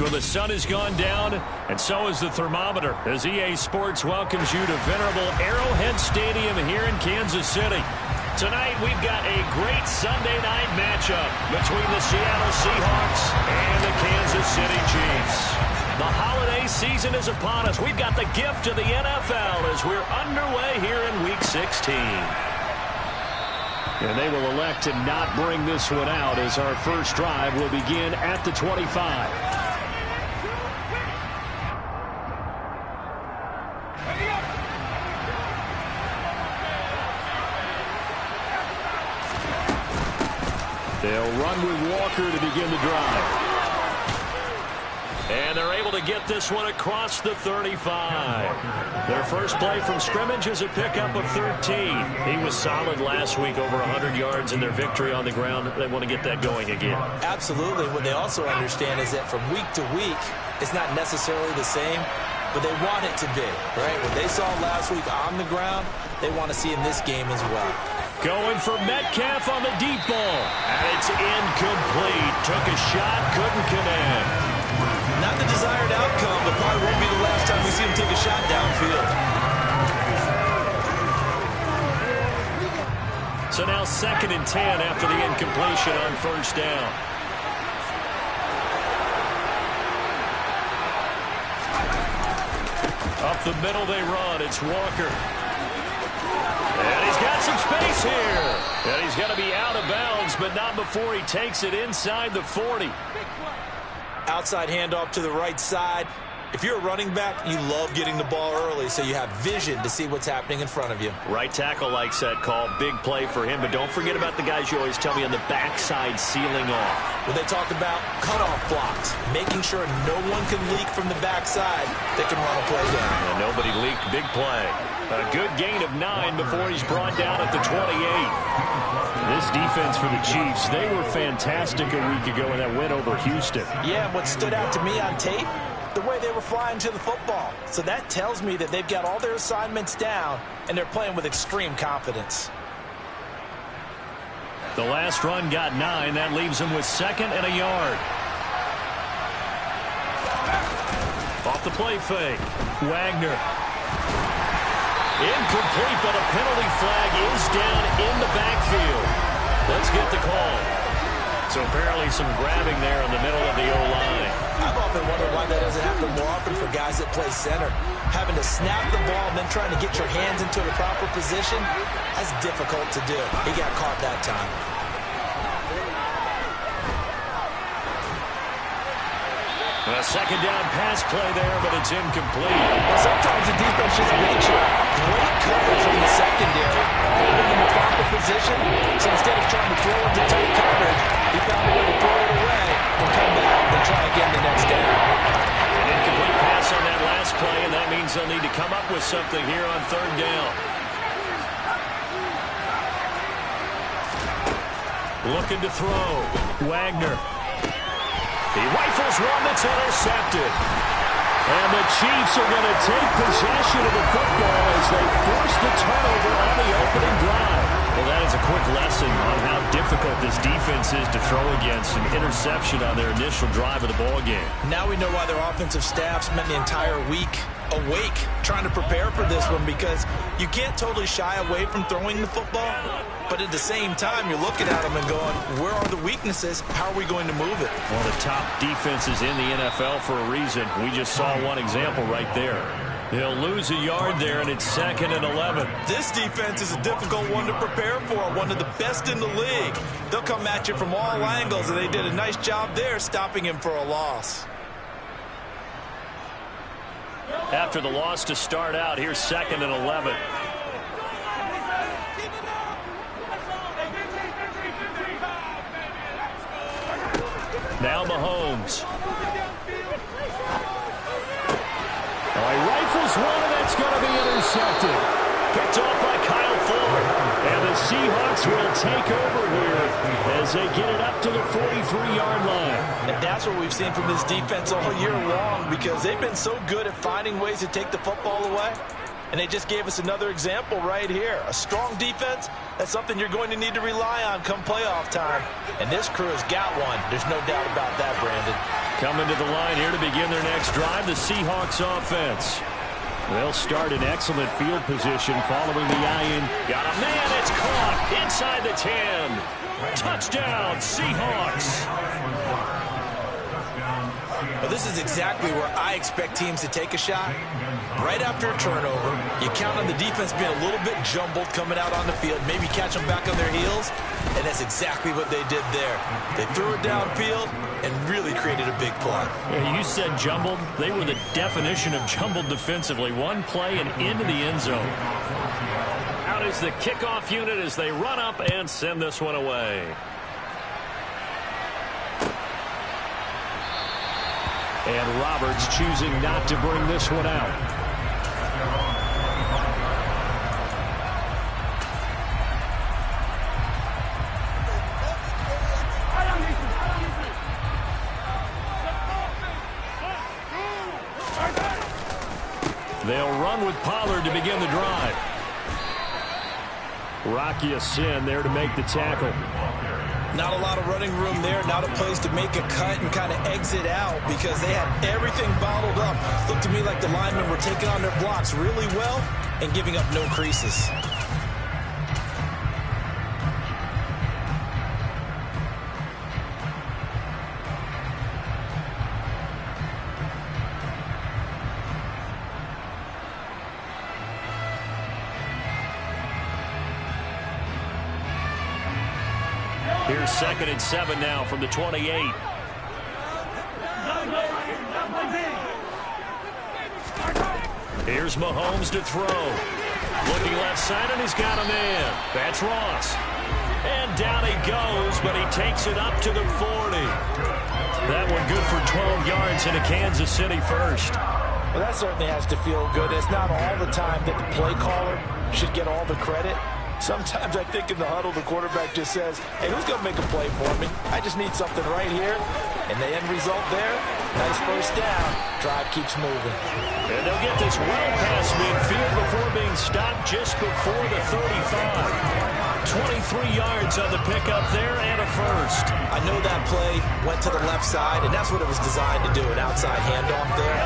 Well, the sun has gone down, and so has the thermometer, as EA Sports welcomes you to venerable Arrowhead Stadium here in Kansas City. Tonight, we've got a great Sunday night matchup between the Seattle Seahawks and the Kansas City Chiefs. The holiday season is upon us. We've got the gift of the NFL as we're underway here in Week 16. And they will elect to not bring this one out as our first drive will begin at the 25. They'll run with Walker to begin the drive. And they're able to get this one across the 35. Their first play from scrimmage is a pickup of 13. He was solid last week, over 100 yards in their victory on the ground. They want to get that going again. Absolutely. What they also understand is that from week to week, it's not necessarily the same, but they want it to be, right? What they saw last week on the ground, they want to see in this game as well. Going for Metcalf on the deep ball. And it's incomplete. Took a shot, couldn't connect. Not the desired outcome, but probably won't be the last time we see him take a shot downfield. So now 2nd and 10 after the incompletion on first down. Up the middle they run. It's Walker. And he's got some space here. And he's going to be out of bounds, but not before he takes it inside the 40. Outside handoff to the right side. If you're a running back, you love getting the ball early so you have vision to see what's happening in front of you. Right tackle likes that call. Big play for him, but don't forget about the guys you always tell me on the backside sealing off. Well, they talk about cutoff blocks, making sure no one can leak from the backside that can run a play down. And nobody leaked. Big play. A good gain of 9 before he's brought down at the 28. This defense for the Chiefs, they were fantastic a week ago in that win over Houston. Yeah, and what stood out to me on tape, the way they were flying to the football. So that tells me that they've got all their assignments down, and they're playing with extreme confidence. The last run got 9. That leaves them with 2nd and a yard. Off the play fake. Wagner. Incomplete, but a penalty flag is down in the backfield. Let's get the call. So apparently some grabbing there in the middle of the O-line. I've often wondered why that doesn't happen more often for guys that play center. Having to snap the ball and then trying to get your hands into the proper position, that's difficult to do. He got caught that time. A second down pass play there, but it's incomplete. Well, sometimes the defense just makes you great coverage from the secondary, put him in the proper position. So instead of trying to throw into tight coverage, he found a way to throw it away and come back and try again the next down. An incomplete pass on that last play, and that means they'll need to come up with something here on 3rd down. Looking to throw. Wagner. He rifles one that's intercepted. And the Chiefs are going to take possession of the football as they force the turnover on the opening drive. Well, that is a quick lesson on how difficult this defense is to throw against. An interception on their initial drive of the ballgame. Now we know why their offensive staff spent the entire week awake trying to prepare for this one, because you can't totally shy away from throwing the football. But at the same time, you're looking at them and going, where are the weaknesses? How are we going to move it? Well, the top defenses in the NFL for a reason. We just saw one example right there. They'll lose a yard there, and it's 2nd and 11. This defense is a difficult one to prepare for, one of the best in the league. They'll come at you from all angles, and they did a nice job there stopping him for a loss. After the loss to start out, here's 2nd and 11. Now Mahomes. He rifles one, and that's going to be intercepted. Picked off by Kyle Fuller. And the Seahawks will take over here as they get it up to the 43-yard line. And that's what we've seen from this defense all year long, because they've been so good at finding ways to take the football away. And they just gave us another example right here. A strong defense, that's something you're going to need to rely on come playoff time. And this crew has got one. There's no doubt about that, Brandon. Coming to the line here to begin their next drive, the Seahawks offense. They'll start in excellent field position following the eye-in. Got a man, it's caught inside the 10. Touchdown, Seahawks. Well, this is exactly where I expect teams to take a shot. Right after a turnover, you count on the defense being a little bit jumbled coming out on the field, maybe catch them back on their heels, and that's exactly what they did there. They threw it downfield and really created a big play. Yeah, you said jumbled. They were the definition of jumbled defensively. One play and into the end zone. Out is the kickoff unit as they run up and send this one away. And Roberts choosing not to bring this one out. They'll run with Pollard to begin the drive. Rocky Sin there to make the tackle. Not a lot of running room there, not a place to make a cut and kind of exit out because they had everything bottled up. Looked to me like the linemen were taking on their blocks really well and giving up no creases. Here's 2nd and 7 now from the 28. Here's Mahomes to throw. Looking left side, and he's got a man. That's Ross. And down he goes, but he takes it up to the 40. That one good for 12 yards into Kansas City first. Well, that certainly has to feel good. It's not all the time that the play caller should get all the credit. Sometimes I think in the huddle, the quarterback just says, hey, who's going to make a play for me? I just need something right here. And the end result there, nice first down. Drive keeps moving. And they'll get this well past midfield before being stopped just before the 35. 23 yards on the pickup there and a first. I know that play went to the left side, and that's what it was designed to do, an outside handoff there.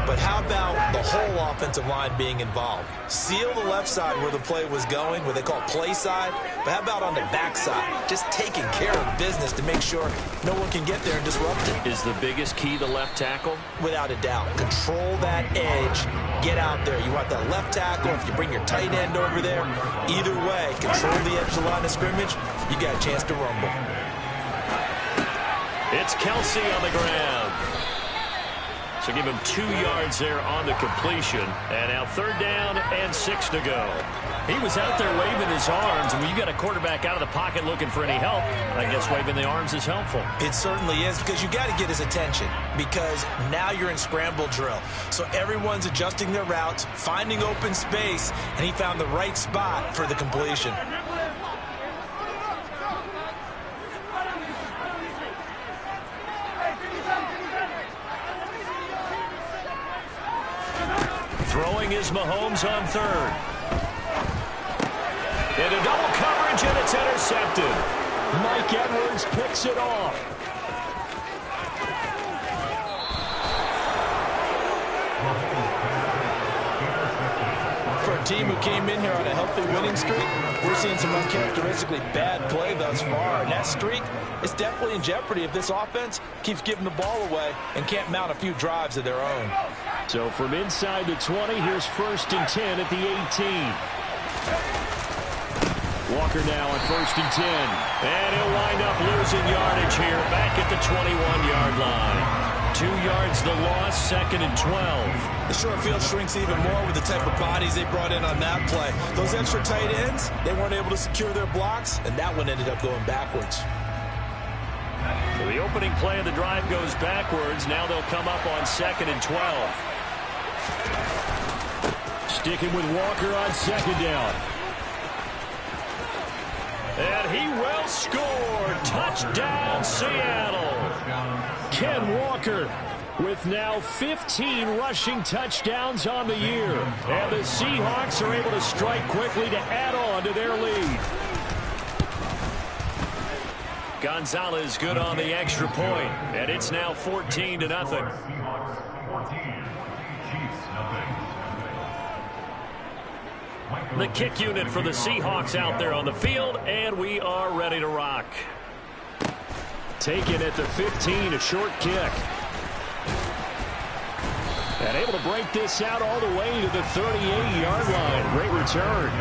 But how about the whole offensive line being involved? Seal the left side where the play was going, what they call play side. But how about on the back side? Just taking care of business to make sure no one can get there and disrupt it. Is the biggest key the left tackle? Without a doubt. Control that edge. Get out there. You want that left tackle. If you bring your tight end over there, either way, control the edge of the line of scrimmage, you got a chance to rumble. It's Kelsey on the ground. So give him 2 yards there on the completion. And now 3rd down and 6 to go. He was out there waving his arms. And when you got a quarterback out of the pocket looking for any help, I guess waving the arms is helpful. It certainly is, because you got to get his attention, because now you're in scramble drill. So everyone's adjusting their routes, finding open space, and he found the right spot for the completion. Throwing is Mahomes on 3rd. Into double coverage, and it's intercepted. Mike Edwards picks it off. For a team who came in here on a healthy winning streak, we're seeing some uncharacteristically bad play thus far. And that streak is definitely in jeopardy if this offense keeps giving the ball away and can't mount a few drives of their own. So from inside the 20, here's 1st and 10 at the 18. Walker now on 1st and 10. And he'll wind up losing yardage here back at the 21-yard line. 2 yards the loss, 2nd and 12. The short field shrinks even more with the type of bodies they brought in on that play. Those extra tight ends, they weren't able to secure their blocks, and that one ended up going backwards. So the opening play of the drive goes backwards. Now they'll come up on 2nd and 12. Sticking with Walker on 2nd down. And he will score. Touchdown, Seattle. Ken Walker with now 15 rushing touchdowns on the year. And the Seahawks are able to strike quickly to add on to their lead. Gonzalez good on the extra point, and it's now 14-0. The kick unit for the Seahawks out there on the field, and we are ready to rock. Taken at the 15, a short kick. And able to break this out all the way to the 38-yard line. Great return.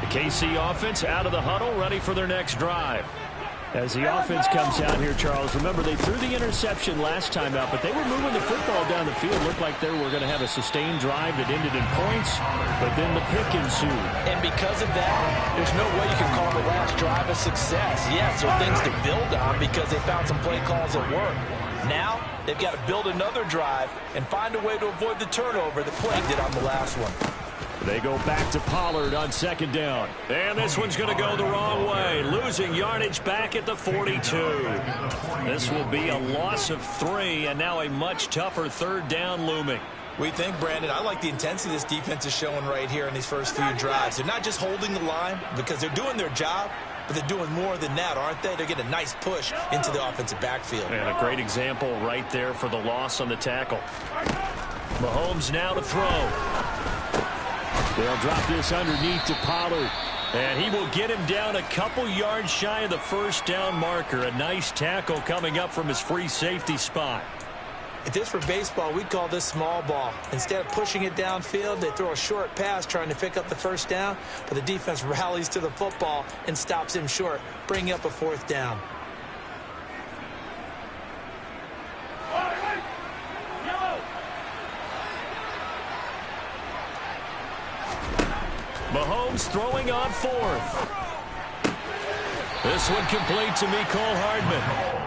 KC offense out of the huddle, ready for their next drive. As the offense comes out here, Charles, remember they threw the interception last time out, but they were moving the football down the field. Looked like they were going to have a sustained drive that ended in points, but then the pick ensued. And because of that, there's no way you can call the last drive a success. Yes, there are things to build on because they found some play calls that work. Now, they've got to build another drive and find a way to avoid the turnover that Plague did on the last one. They go back to Pollard on second down. And this one's going to go the wrong way. Losing yardage back at the 42. This will be a loss of 3, and now a much tougher third down looming. We think, Brandon, I like the intensity this defense is showing right here in these first few drives. They're not just holding the line because they're doing their job, but they're doing more than that, aren't they? They're getting a nice push into the offensive backfield. And a great example right there for the loss on the tackle. Mahomes now to throw. They'll drop this underneath to Pollard. And he will get him down a couple yards shy of the first down marker. A nice tackle coming up from his free safety spot. If this were baseball, we'd call this small ball. Instead of pushing it downfield, they throw a short pass trying to pick up the first down, but the defense rallies to the football and stops him short, bringing up a fourth down. Mahomes throwing on fourth. This one complete to Mecole Hardman.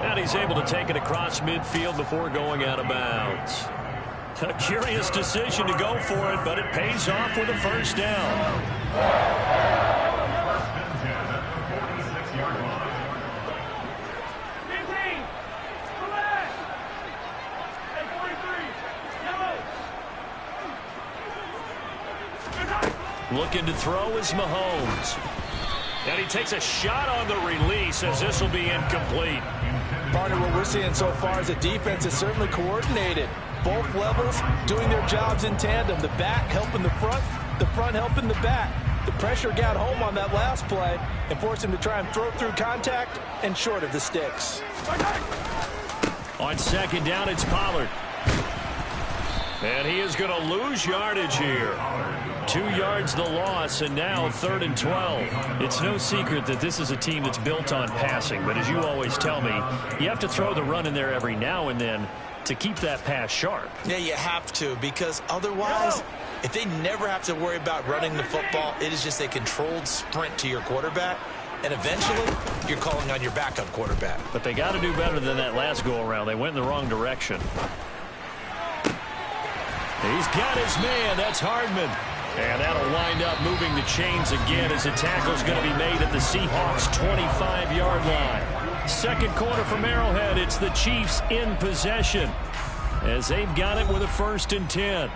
And he's able to take it across midfield before going out of bounds. A curious decision to go for it, but it pays off with a first down. Looking to throw is Mahomes. And he takes a shot on the release as this will be incomplete. Partner, what we're seeing so far is the defense is certainly coordinated. Both levels doing their jobs in tandem. The back helping the front helping the back. The pressure got home on that last play and forced him to try and throw through contact and short of the sticks. On second down, it's Pollard. And he is going to lose yardage here. 2 yards the loss, and now 3rd and 12. It's no secret that this is a team that's built on passing, but as you always tell me, you have to throw the run in there every now and then to keep that pass sharp. Yeah, you have to, because otherwise, if they never have to worry about running the football, it is just a controlled sprint to your quarterback, and eventually, you're calling on your backup quarterback. But they got to do better than that last go-around. They went in the wrong direction. He's got his man. That's Hardman. And that'll wind up moving the chains again as the tackle's going to be made at the Seahawks' 25-yard line. Second quarter from Arrowhead. It's the Chiefs in possession as they've got it with a 1st and 10.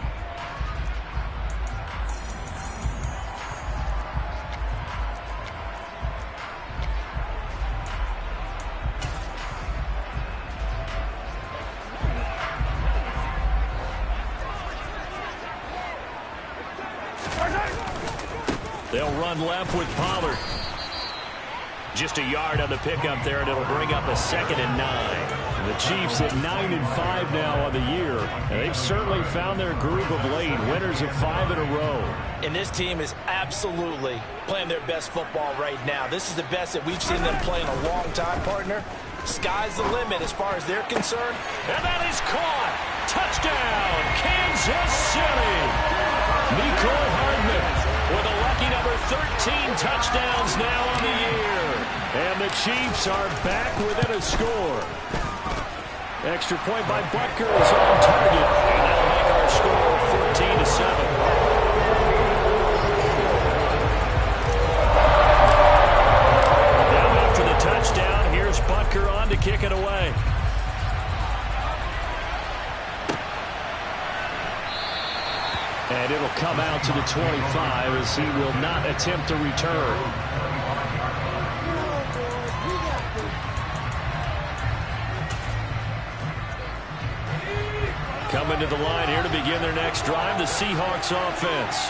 They'll run left with Pollard. Just a yard on the pickup there, and it'll bring up a 2nd and 9. The Chiefs at 9-5 now on the year. And they've certainly found their groove of late. Winners of 5 in a row. And this team is absolutely playing their best football right now. This is the best that we've seen them play in a long time, partner. Sky's the limit as far as they're concerned. And that is caught. Touchdown, Kansas City. Mecole Hardman with a lucky number 13 touchdowns now on the year. And the Chiefs are back within a score. Extra point by Butker is on target. And that'll make our score 14-7. Now after the touchdown, here's Butker on to kick it away. And it'll come out to the 25 as he will not attempt to return. Coming to the line here to begin their next drive, the Seahawks offense.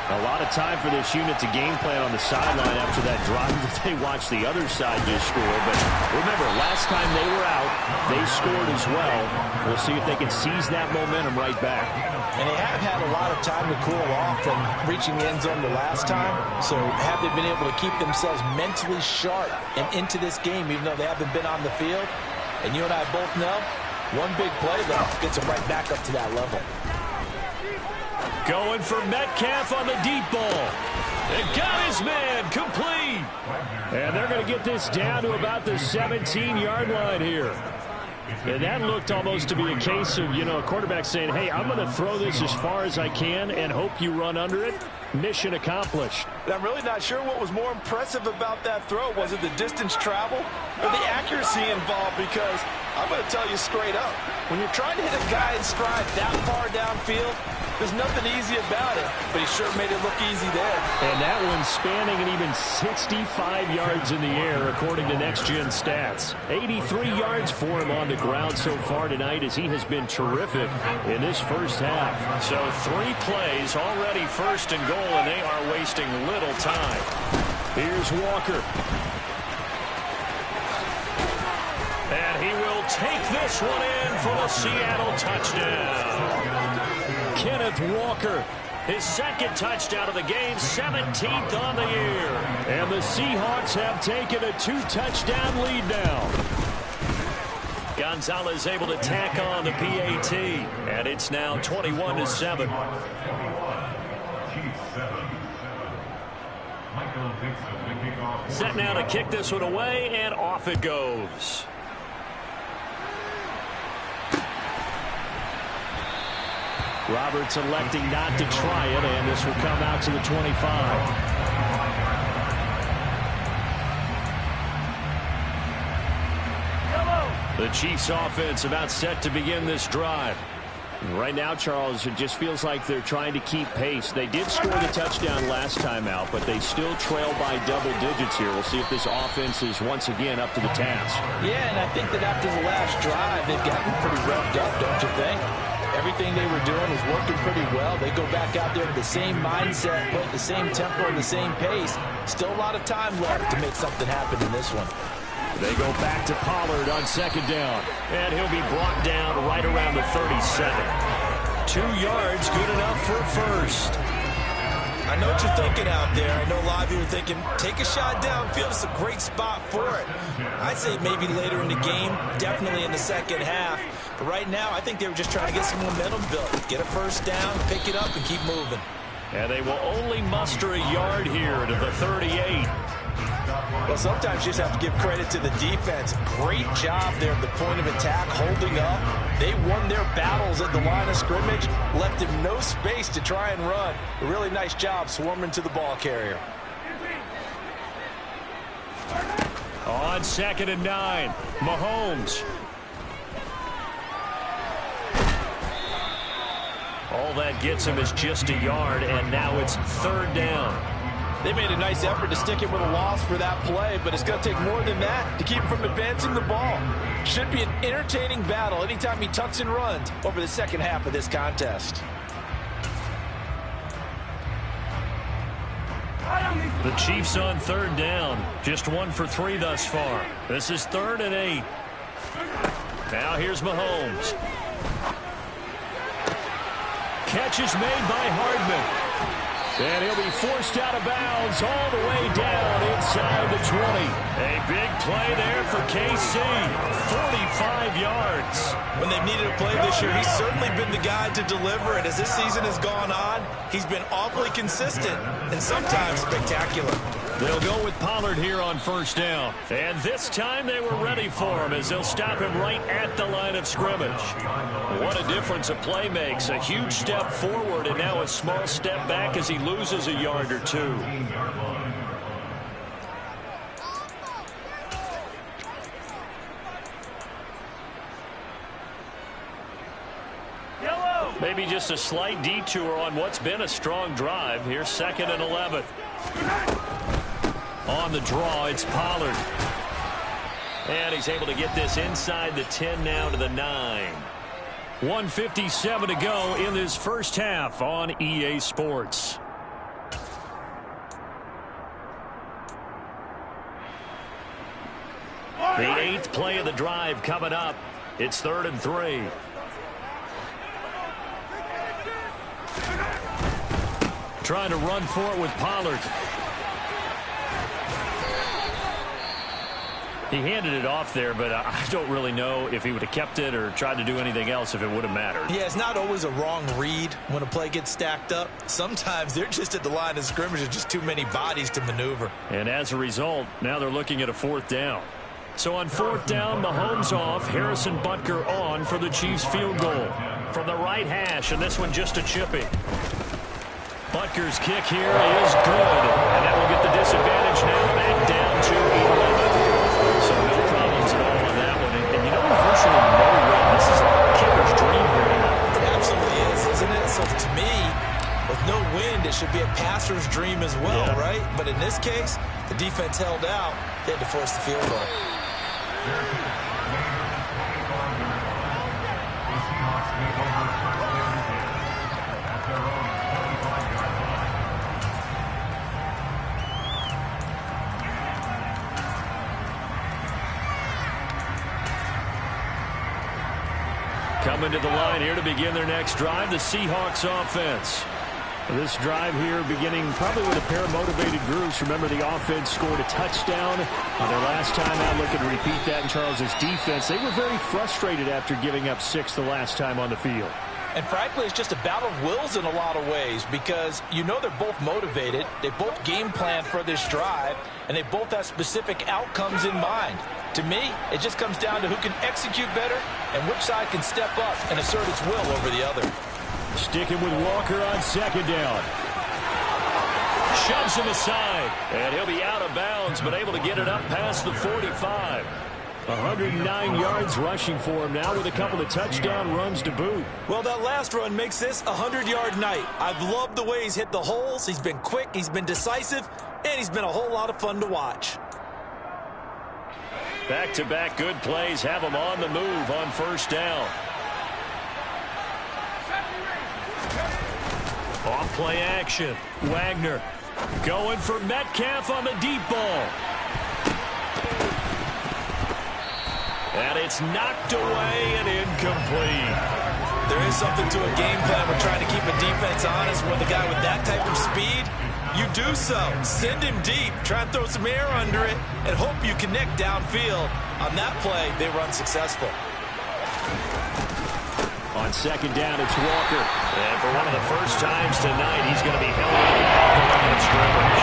A lot of time for this unit to game plan on the sideline after that drive that they watched the other side just score. But remember, last time they were out, they scored as well. We'll see if they can seize that momentum right back. And they have had a lot of time to cool off from reaching the end zone the last time. So have they been able to keep themselves mentally sharp and into this game, even though they haven't been on the field? And you and I both know, one big play, though, gets them right back up to that level. Going for Metcalf on the deep ball. They got his man complete. And they're going to get this down to about the 17-yard line here. And that looked almost to be a case of, a quarterback saying, hey, I'm going to throw this as far as I can and hope you run under it. Mission accomplished. I'm really not sure what was more impressive about that throw. Was it the distance travel or the accuracy involved? Because I'm going to tell you straight up, when you're trying to hit a guy in stride that far downfield, there's nothing easy about it, but he sure made it look easy there. And that one spanning an even 65 yards in the air, according to Next Gen Stats. 83 yards for him on the ground so far tonight, as he has been terrific in this first half. So 3 plays, already first and goal, and they are wasting little time. Here's Walker. And he will take this one in for the Seattle touchdown. Kenneth Walker, his second touchdown of the game, 17th on the year. And the Seahawks have taken a 2-touchdown lead now. Gonzalez able to tack on the PAT, and it's now 21-7. Set now to kick this one away, and off it goes. Roberts electing not to try it, and this will come out to the 25. The Chiefs offense about set to begin this drive. Right now, Charles, it just feels like they're trying to keep pace. They did score the touchdown last time out, but they still trail by double digits here. We'll see if this offense is once again up to the task. Yeah, and I think that after the last drive, they've gotten pretty revved up, don't you think? Everything they were doing was working pretty well. They go back out there with the same mindset, put the same tempo and the same pace. Still a lot of time left to make something happen in this one. They go back to Pollard on second down. And he'll be brought down right around the 37. 2 yards, good enough for a first. I know what you're thinking out there. I know a lot of you are thinking, take a shot downfield. It's a great spot for it. I'd say maybe later in the game, definitely in the second half. But right now, I think they were just trying to get some momentum built. Get a first down, pick it up, and keep moving. And they will only muster a yard here to the 38. Well, sometimes you just have to give credit to the defense. Great job there at the point of attack, holding up. They won their battles at the line of scrimmage, left him no space to try and run. A really nice job swarming to the ball carrier. On 2nd and 9, Mahomes. All that gets him is just a yard, and now it's 3rd down. They made a nice effort to stick him with a loss for that play, but it's going to take more than that to keep him from advancing the ball. Should be an entertaining battle anytime he tucks and runs over the second half of this contest. The Chiefs on 3rd down. Just 1 for 3 thus far. This is 3rd and 8. Now here's Mahomes. Catch is made by Hardman. And he'll be forced out of bounds all the way down inside the 20. A big play there for KC. 45 yards. When they've needed a play this year, he's certainly been the guy to deliver it. As this season has gone on, he's been awfully consistent and sometimes spectacular. They'll go with Pollard here on first down. And this time they were ready for him as they'll stop him right at the line of scrimmage. What a difference a play makes. A huge step forward and now a small step back as he loses a yard or two. Maybe just a slight detour on what's been a strong drive. Here's 2nd and 11. On the draw, it's Pollard. And he's able to get this inside the 10 now to the 9. 1:57 to go in this first half on EA Sports. The 8th play of the drive coming up. It's 3rd and 3. Trying to run for it with Pollard. He handed it off there, but I don't really know if he would have kept it or tried to do anything else if it would have mattered. Yeah, it's not always a wrong read when a play gets stacked up. Sometimes they're just at the line of scrimmage. There's just too many bodies to maneuver. And as a result, now they're looking at a 4th down. So on 4th down, Mahomes off, Harrison Butker on for the Chiefs field goal. From the right hash, and this one just a chippy. Butker's kick here is good, and that will get the disadvantage now back down to 11. So no problems at all on that one. And you know, virtually no run. This is a kicker's dream here tonight. It absolutely is, isn't it? So to me, with no wind, it should be a passer's dream as well, right? But in this case, the defense held out. They had to force the field goal. Coming to the line here to begin their next drive, the Seahawks offense. This drive here beginning probably with a pair of motivated groups. Remember, the offense scored a touchdown on their last time out. Looking to repeat that in Charles's defense. They were very frustrated after giving up 6 the last time on the field. And frankly, it's just a battle of wills in a lot of ways because you know they're both motivated. They both game plan for this drive, and they both have specific outcomes in mind. To me, it just comes down to who can execute better and which side can step up and assert its will over the other. Sticking with Walker on 2nd down. Shoves him aside, and he'll be out of bounds, but able to get it up past the 45. 109 yards rushing for him now with a couple of touchdown runs to boot. Well, that last run makes this a 100-yard night. I've loved the way he's hit the holes. He's been quick, he's been decisive, and he's been a whole lot of fun to watch. Back-to-back good plays have him on the move on 1st down. Off-play action. Wagner going for Metcalf on the deep ball. And it's knocked away and incomplete. There is something to a game plan when trying to keep a defense honest with a guy with that type of speed. You do so. Send him deep. Try and throw some air under it and hope you connect downfield. On that play, they were unsuccessful. On 2nd down, it's Walker. And for one of the first times tonight, he's going to be held out at the line of scrimmage.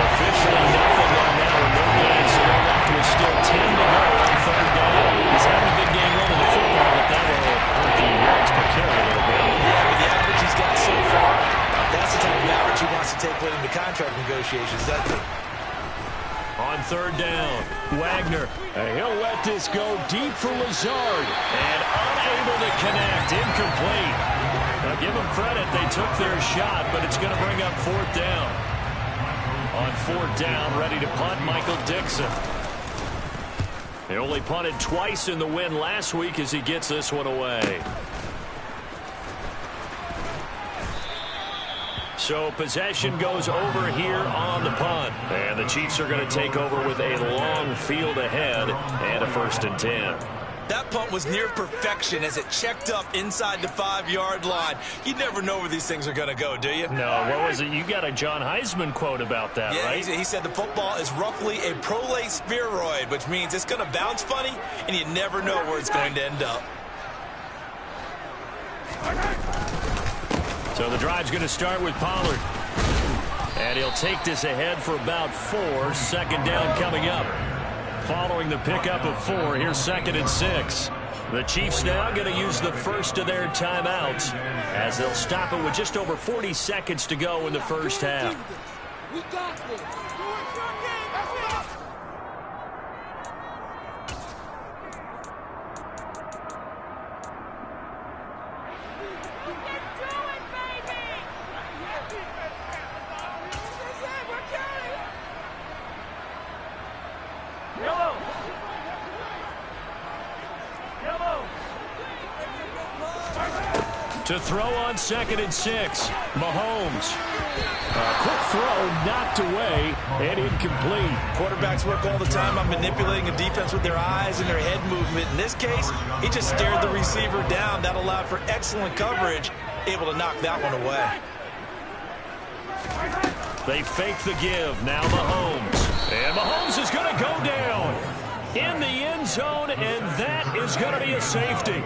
Officially nothing on that one. No gain, so they're left with still 10 to go on 3rd down. He's having a big game running the football, but that will hurt the yards per carry a little bit. Yeah, with the average he's got so far, that's the type of average he wants to take late into contract negotiations, doesn't he? On 3rd down, Wagner. He'll let this go deep for Lazard. And unable to connect. Incomplete. Now give them credit. They took their shot, but it's going to bring up 4th down. On 4th down, ready to punt, Michael Dixon. They only punted twice in the win last week as he gets this one away. So possession goes over here on the punt. And the Chiefs are going to take over with a long field ahead and a 1st and 10. That punt was near perfection as it checked up inside the 5-yard line. You never know where these things are going to go, do you? No, what was it? You got a John Heisman quote about that, right? He said the football is roughly a prolate spheroid, which means it's going to bounce funny, and you never know where it's going to end up. So the drive's going to start with Pollard. And he'll take this ahead for about 4. Second down coming up. Following the pickup of 4, here's 2nd and 6. The Chiefs now going to use the first of their timeouts as they'll stop it with just over 40 seconds to go in the first half. We got this. To throw on 2nd and 6, Mahomes. A quick throw knocked away and incomplete. Quarterbacks work all the time on manipulating a defense with their eyes and their head movement. In this case, he just stared the receiver down. That allowed for excellent coverage, able to knock that one away. They fake the give. Now Mahomes. And Mahomes is going to go down in the end zone, and that is going to be a safety.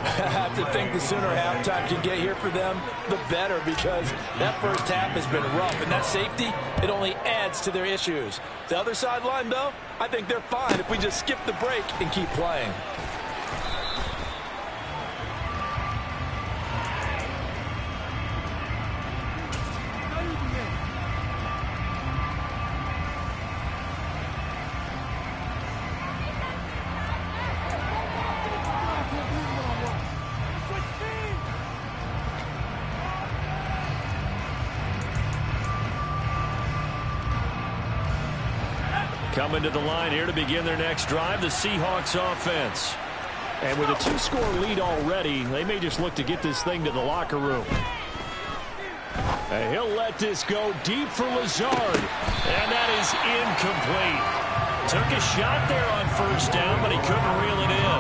I have to think the sooner halftime can get here for them, the better, because that first half has been rough, and that safety, it only adds to their issues. The other sideline, though, I think they're fine if we just skip the break and keep playing. Coming to the line here to begin their next drive, the Seahawks offense. And with a 2-score lead already, they may just look to get this thing to the locker room. And he'll let this go deep for Lazard. And that is incomplete. Took a shot there on first down, but he couldn't reel it in.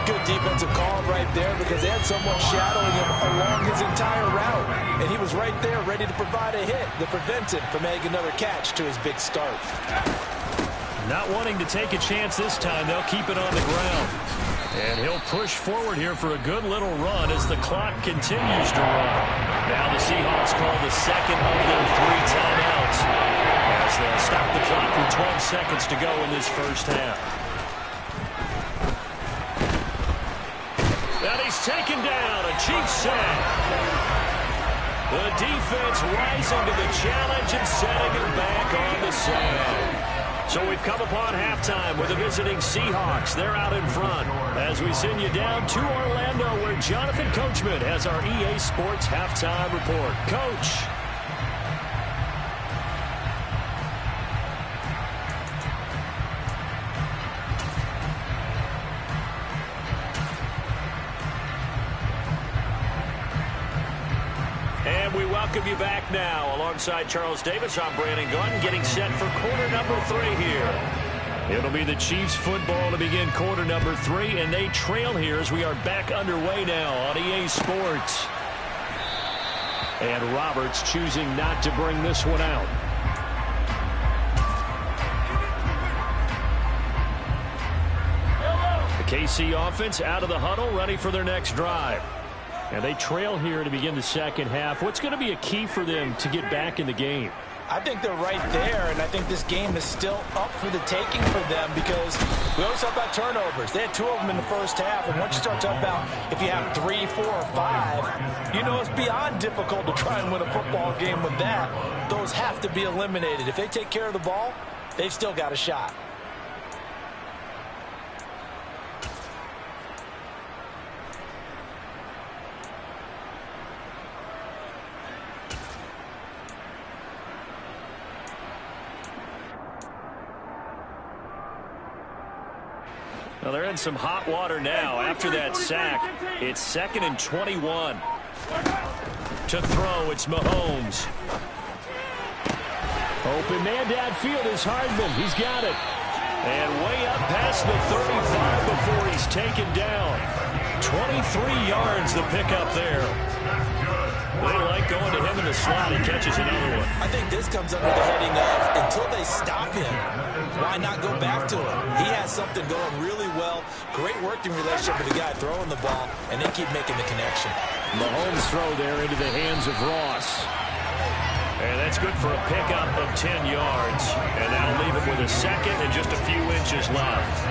Good defensive call right there because they had someone shadowing him along his entire route. And he was right there ready to provide a hit that prevents him from making another catch to his big start. Not wanting to take a chance this time, they'll keep it on the ground. And he'll push forward here for a good little run as the clock continues to run. Now the Seahawks call the second of their 3 timeouts as they'll stop the clock with 12 seconds to go in this first half. And he's taken down, a Chiefs sack. The defense rising to the challenge and setting him back on the side. So we've come upon halftime with the visiting Seahawks. They're out in front as we send you down to Orlando where Jonathan Coachman has our EA Sports halftime report. Coach. And we welcome you back now. Alongside Charles Davis, I'm Brandon Gordon, getting set for quarter number 3 here. It'll be the Chiefs football to begin quarter number 3, and they trail here as we are back underway now on EA Sports. And Roberts choosing not to bring this one out. The KC offense out of the huddle, ready for their next drive. And they trail here to begin the second half. What's going to be a key for them to get back in the game? I think they're right there, and I think this game is still up for the taking for them because we always talk about turnovers. They had 2 of them in the first half, and once you start talking about if you have 3, 4, or 5, you know it's beyond difficult to try and win a football game with that. Those have to be eliminated. If they take care of the ball, they've still got a shot. Well, they're in some hot water now. After that sack, it's 2nd and 21. To throw, it's Mahomes. Open man downfield is Hardman. He's got it. And way up past the 35 before he's taken down. 23 yards the pickup there. They like going to him in the slot. He catches another one. I think this comes under the heading of until they stop him, why not go back to him? He has something going really well. Great working relationship with the guy throwing the ball, and they keep making the connection. Mahomes throw there into the hands of Ross. And that's good for a pickup of 10 yards. And that'll leave him with a second and just a few inches left.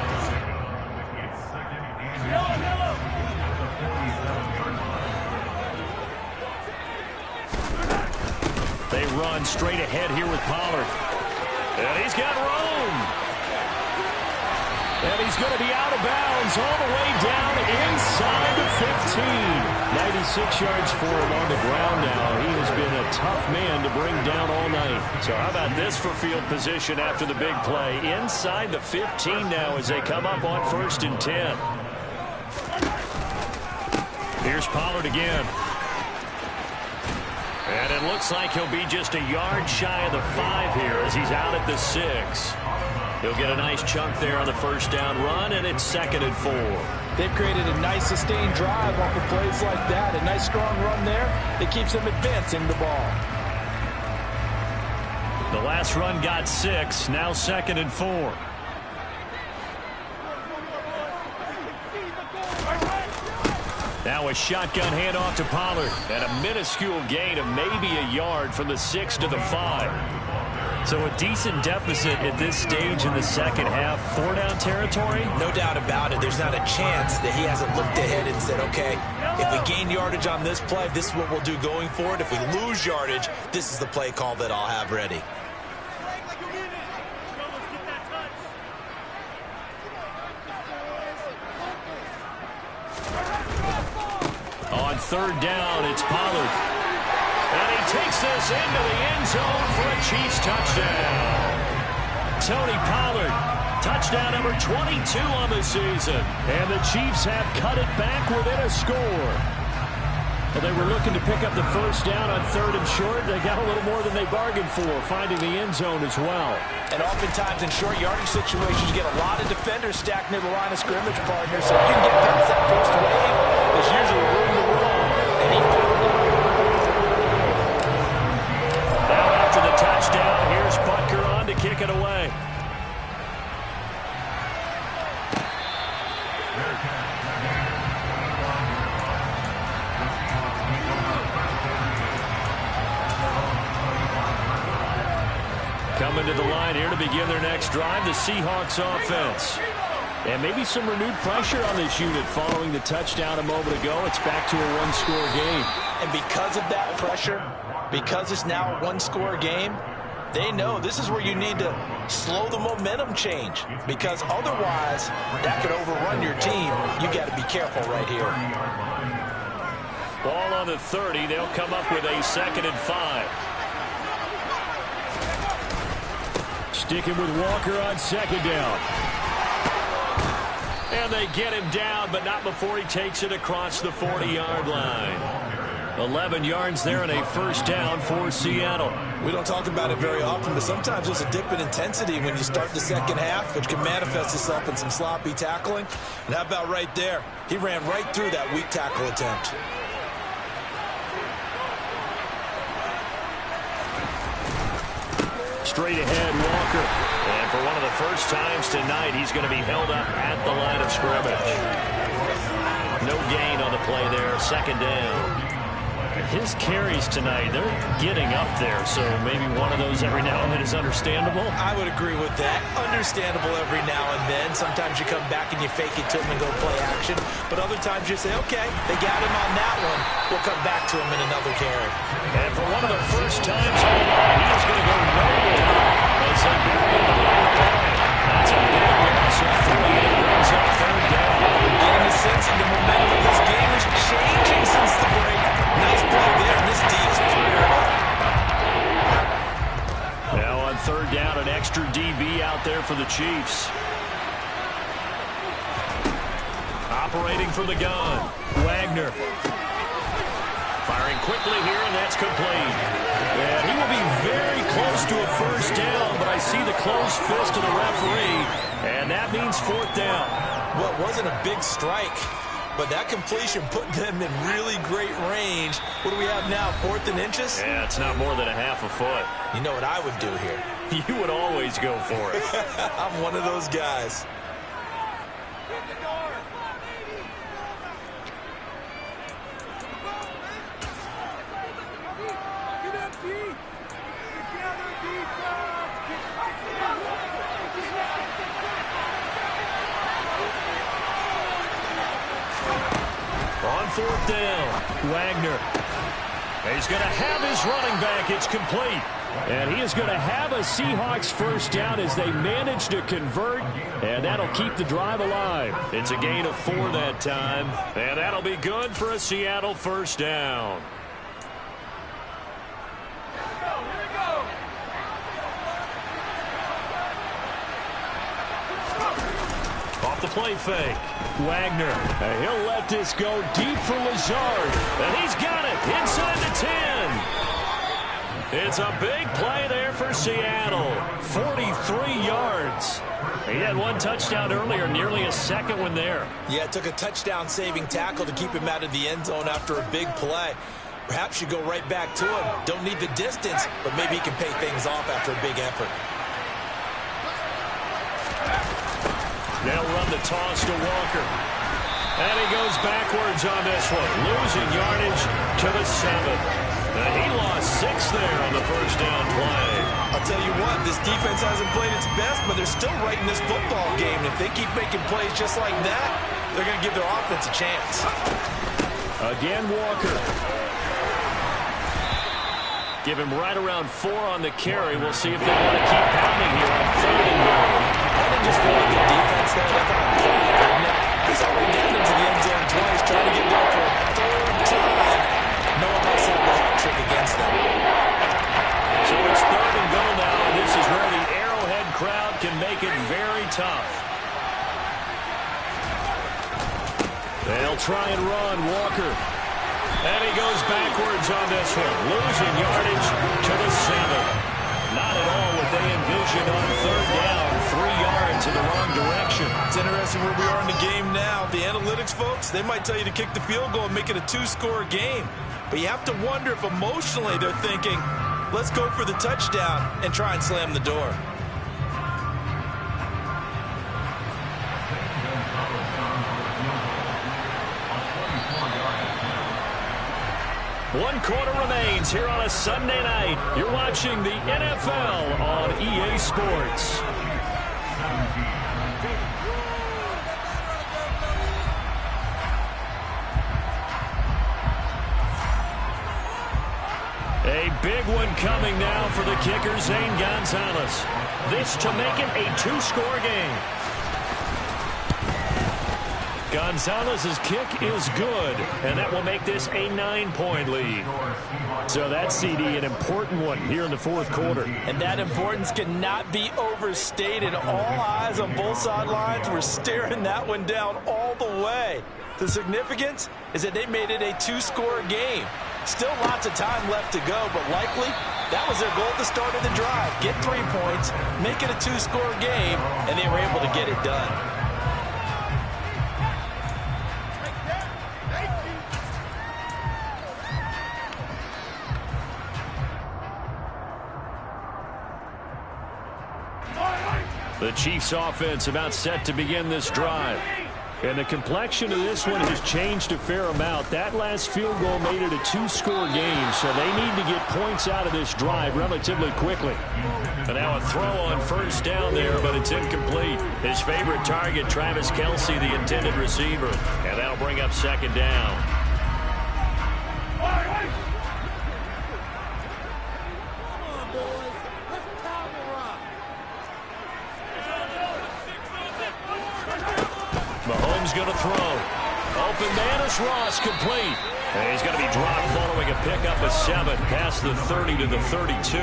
They run straight ahead here with Pollard. And he's got room. And he's going to be out of bounds all the way down inside the 15. 96 yards for him on the ground now. He has been a tough man to bring down all night. So how about this for field position after the big play? Inside the 15 now as they come up on 1st and 10. Here's Pollard again. And it looks like he'll be just a yard shy of the 5 here as he's out at the 6. He'll get a nice chunk there on the 1st down run, and it's 2nd and 4. They've created a nice sustained drive off of plays like that. A nice strong run there that keeps them advancing the ball. The last run got 6, now 2nd and 4. Now a shotgun handoff to Pollard, and a minuscule gain of maybe a yard from the 6 to the 5. So a decent deficit at this stage in the second half. 4-down territory? No doubt about it. There's not a chance that he hasn't looked ahead and said, okay, if we gain yardage on this play, this is what we'll do going forward. If we lose yardage, this is the play call that I'll have ready. On 3rd down, it's Pollard. And he takes this into the end zone for a Chiefs touchdown. Tony Pollard, touchdown number 22 on the season. And the Chiefs have cut it back within a score. Well, they were looking to pick up the 1st down on 3rd and short. They got a little more than they bargained for, finding the end zone as well. And oftentimes in short yardage situations, you get a lot of defenders stacked near the line of scrimmage, partner. So if you can get past that first wave, there's usually room to roll. And he found it. Now after the touchdown, here's Butker on to kick it away. Coming to the line here to begin their next drive, the Seahawks offense. And maybe some renewed pressure on this unit following the touchdown a moment ago. It's back to a 1-score game. And because of that pressure, because it's now a 1-score game, they know this is where you need to slow the momentum change, because otherwise that could overrun your team. You got to be careful right here. Ball on the 30. They'll come up with a 2nd and 5. Sticking with Walker on 2nd down. And they get him down, but not before he takes it across the 40-yard line. 11 yards there and a 1st down for Seattle. We don't talk about it very often, but sometimes there's a dip in intensity when you start the second half, which can manifest itself in some sloppy tackling. And how about right there? He ran right through that weak tackle attempt. Straight ahead, Walker. And for one of the first times tonight, he's going to be held up at the line of scrimmage. No gain on the play there, 2nd down. His carries tonight, they're getting up there, so maybe one of those every now and then is understandable. I would agree with that. Understandable every now and then. Sometimes you come back and you fake it to him and go play action. But other times you say, okay, they got him on that one. We'll come back to him in another carry. And for one of the first times all night, he is going to go nowhere as they back in the line. That's a big loss of 3, and it brings up 3rd down. Getting a sense of the momentum of this game is changing since the break. Nice play there, and this D is fired up. Now on 3rd down, an extra DB out there for the Chiefs. Operating from the gun, Wagner. Firing quickly here, and that's complete. And he will be very close to a 1st down, but I see the closed fist of the referee, and that means 4th down. Well, it wasn't a big strike, but that completion put them in really great range. What do we have now, 4th and inches? Yeah, it's not more than a half a foot. You know what I would do here? You would always go for it. I'm one of those guys. On fourth down, Wagner. He's going to have his running back. It's complete. And he is going to have a Seahawks first down as they manage to convert, and that'll keep the drive alive. It's a gain of 4 that time, and that'll be good for a Seattle first down. Off the play fake. Wagner. And he'll let this go deep for Lazard. And he's got it inside the 10. It's a big play there for Seattle. 43 yards. He had one touchdown earlier, nearly a second one there. Yeah, it took a touchdown-saving tackle to keep him out of the end zone after a big play. Perhaps you go right back to him. Don't need the distance, but maybe he can pay things off after a big effort. They'll run the toss to Walker. And he goes backwards on this one, losing yardage to the 7. And he lost 6 there on the first down play. I'll tell you what, this defense hasn't played its best, but they're still right in this football game. And if they keep making plays just like that, they're going to give their offense a chance. Again, Walker. Give him right around 4 on the carry. We'll see if they want to keep pounding here on 3rd and goal. I think just really good defense there. They thought I'd play it right now. He's already gotten into the end zone twice, trying to get there for a 3rd time. No one else had the hat trick against them. So it's 3rd and goal now, and this is where the Arrowhead crowd can make it very tough. They'll try and run, Walker. And he goes backwards on this one, losing yardage to the 7. Not at all what they envisioned on 3rd down, 3 yards in the wrong direction. It's interesting where we are in the game now. The analytics folks, they might tell you to kick the field goal and make it a 2-score game. But you have to wonder if emotionally they're thinking, let's go for the touchdown and try and slam the door. One quarter remains here on a Sunday night. You're watching the NFL on EA Sports. A big one coming now for the kicker, Zane Gonzalez. This to make it a 2-score game. Gonzalez's kick is good, and that will make this a 9-point lead. So that's, CD, an important one here in the 4th quarter. And that importance cannot be overstated. All eyes on both sidelines were staring that one down all the way. The significance is that they made it a 2-score game. Still lots of time left to go, but likely that was their goal at the start of the drive. Get 3 points, make it a 2-score game, and they were able to get it done. The Chiefs offense about set to begin this drive. And the complexion of this one has changed a fair amount. That last field goal made it a 2-score game, so they need to get points out of this drive relatively quickly. And now a throw on first down there, but it's incomplete. His favorite target, Travis Kelce, the intended receiver. And that'll bring up 2nd down. Mahomes going to throw. Open man is Ross, complete. And he's going to be dropped following a pickup of 7 past the 30 to the 32.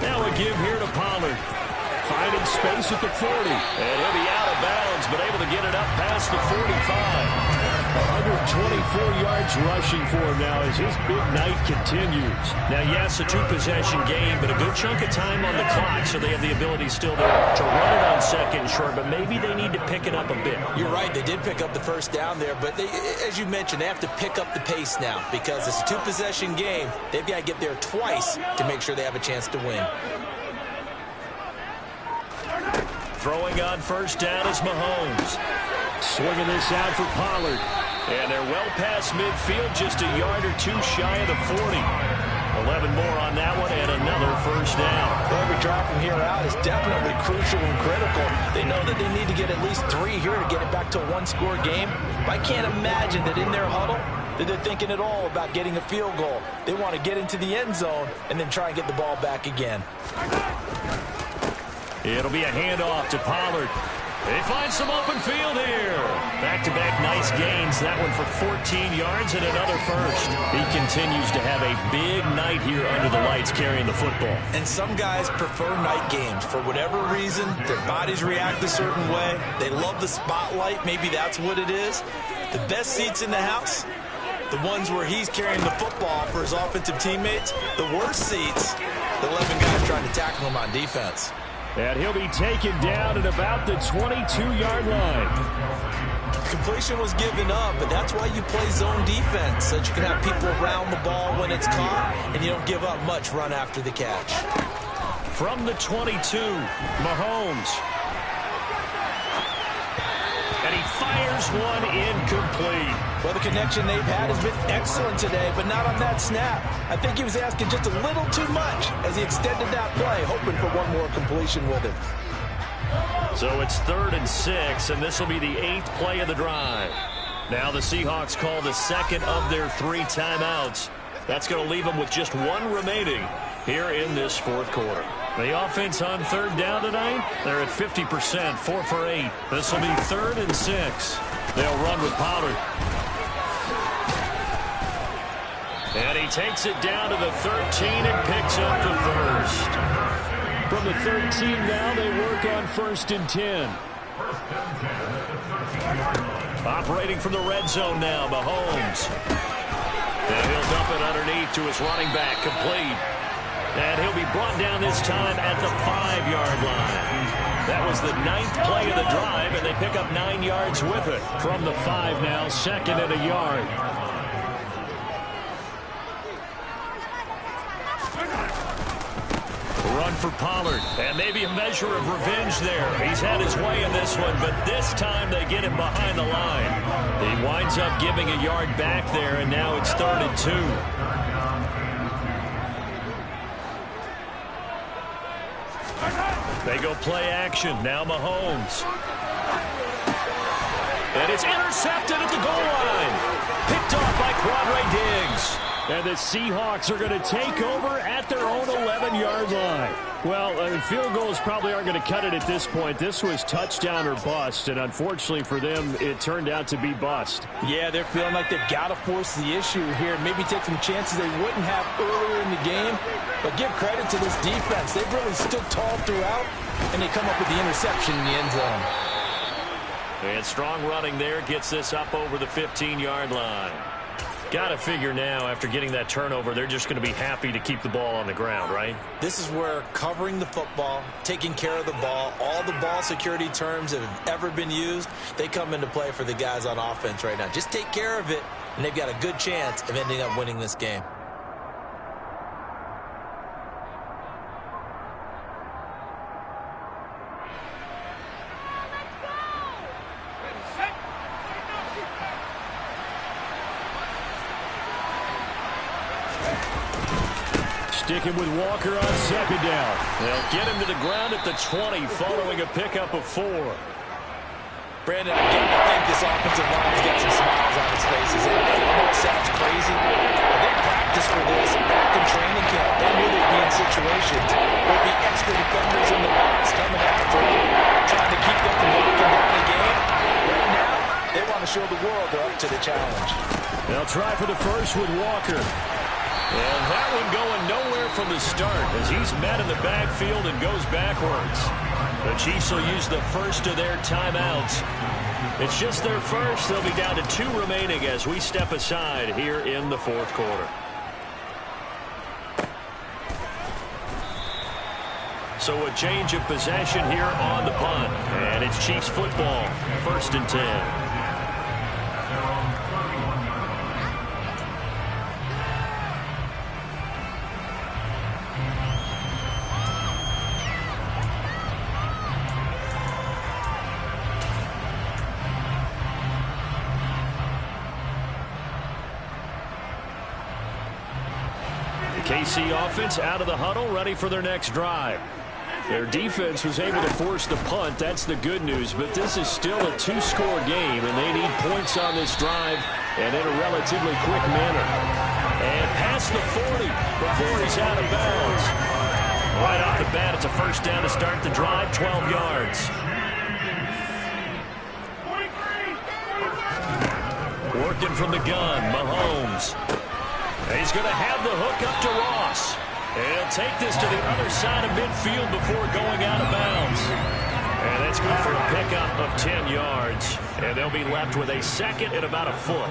Now a give here to Pollard. Finding space at the 40. And he'll be out of bounds, but able to get it up past the 45. 124 yards rushing for him now as his big night continues. Now, yes, a 2-possession game, but a good chunk of time on the clock, so they have the ability still to run it on 2nd and short, but maybe they need to pick it up a bit. You're right, they did pick up the first down there, but they, as you mentioned, they have to pick up the pace now because it's a 2-possession game. They've got to get there twice to make sure they have a chance to win. Throwing on first down is Mahomes. Swinging this out for Pollard. And they're well past midfield, just a yard or 2 shy of the 40. 11 more on that one and another first down. Every drive from here out is definitely crucial and critical. They know that they need to get at least 3 here to get it back to a one-score game. But I can't imagine that in their huddle that they're thinking at all about getting a field goal. They want to get into the end zone and then try and get the ball back again. It'll be a handoff to Pollard. They find some open field here. Back-to-back nice gains. That one for 14 yards and another first. He continues to have a big night here under the lights carrying the football. And some guys prefer night games. For whatever reason, their bodies react a certain way. They love the spotlight. Maybe that's what it is. The best seats in the house, the ones where he's carrying the football for his offensive teammates. The worst seats, the 11 guys trying to tackle him on defense. And he'll be taken down at about the 22-yard line. Completion was given up, but that's why you play zone defense, so that you can have people around the ball when it's caught, and you don't give up much run after the catch. From the 22, Mahomes. And he fires one incomplete. Well, the connection they've had has been excellent today, but not on that snap. I think he was asking just a little too much as he extended that play, hoping for one more completion with it. So it's 3rd and 6, and this will be the 8th play of the drive. Now the Seahawks call the second of their 3 timeouts. That's going to leave them with just 1 remaining here in this 4th quarter. The offense on 3rd down tonight, they're at 50%, 4 for 8. This will be 3rd and 6. They'll run with Pollard. And he takes it down to the 13 and picks up the first. From the 13 now, they work on 1st and 10. Operating from the red zone now, Mahomes. And he'll dump it underneath to his running back, complete. And he'll be brought down this time at the 5-yard line. That was the 9th play of the drive, and they pick up 9 yards with it. From the 5 now, 2nd and a yard. Run for Pollard, and maybe a measure of revenge there. He's had his way in this one, but this time they get him behind the line. He winds up giving a yard back there, and now it's 3rd and 2. They go play action. Now Mahomes. And it's intercepted at the goal line. Picked off by Quadre Diggs. And the Seahawks are going to take over at their own 11-yard line. Well, field goals probably aren't going to cut it at this point. This was touchdown or bust, and unfortunately for them, it turned out to be bust. Yeah, they're feeling like they've got to force the issue here. Maybe take some chances they wouldn't have earlier in the game. But give credit to this defense. They've really stood tall throughout, and they come up with the interception in the end zone. And strong running there gets this up over the 15-yard line. Got to figure now, after getting that turnover, they're just going to be happy to keep the ball on the ground, right? This is where covering the football, taking care of the ball, all the ball security terms that have ever been used, they come into play for the guys on offense right now. Just take care of it, and they've got a good chance of ending up winning this game. Sticking with Walker on 2nd down. They'll get him to the ground at the 20 following a pickup of 4. Brandon, again, I think this offensive line's got some smiles on its faces. I know it sounds crazy, but they practiced for this back in training camp. They knew they'd be in situations where there'd be extra defenders in the box coming after them, trying to keep them from locking down the game. Right now, they want to show the world they're up to the challenge. They'll try for the first with Walker. And that one going nowhere from the start as he's met in the backfield and goes backwards. The Chiefs will use the first of their timeouts. It's just their first. They'll be down to 2 remaining as we step aside here in the 4th quarter. So a change of possession here on the punt. And it's Chiefs football, 1st and 10. KC offense out of the huddle, ready for their next drive. Their defense was able to force the punt. That's the good news. But this is still a two-score game, and they need points on this drive and in a relatively quick manner. And past the 40 before he's out of bounds. Right off the bat, it's a first down to start the drive, 12 yards. Working from the gun, Mahomes. He's going to have the hook up to Ross. And he'll take this to the other side of midfield before going out of bounds. And that's good for a pickup of 10 yards. And they'll be left with a second and about a foot.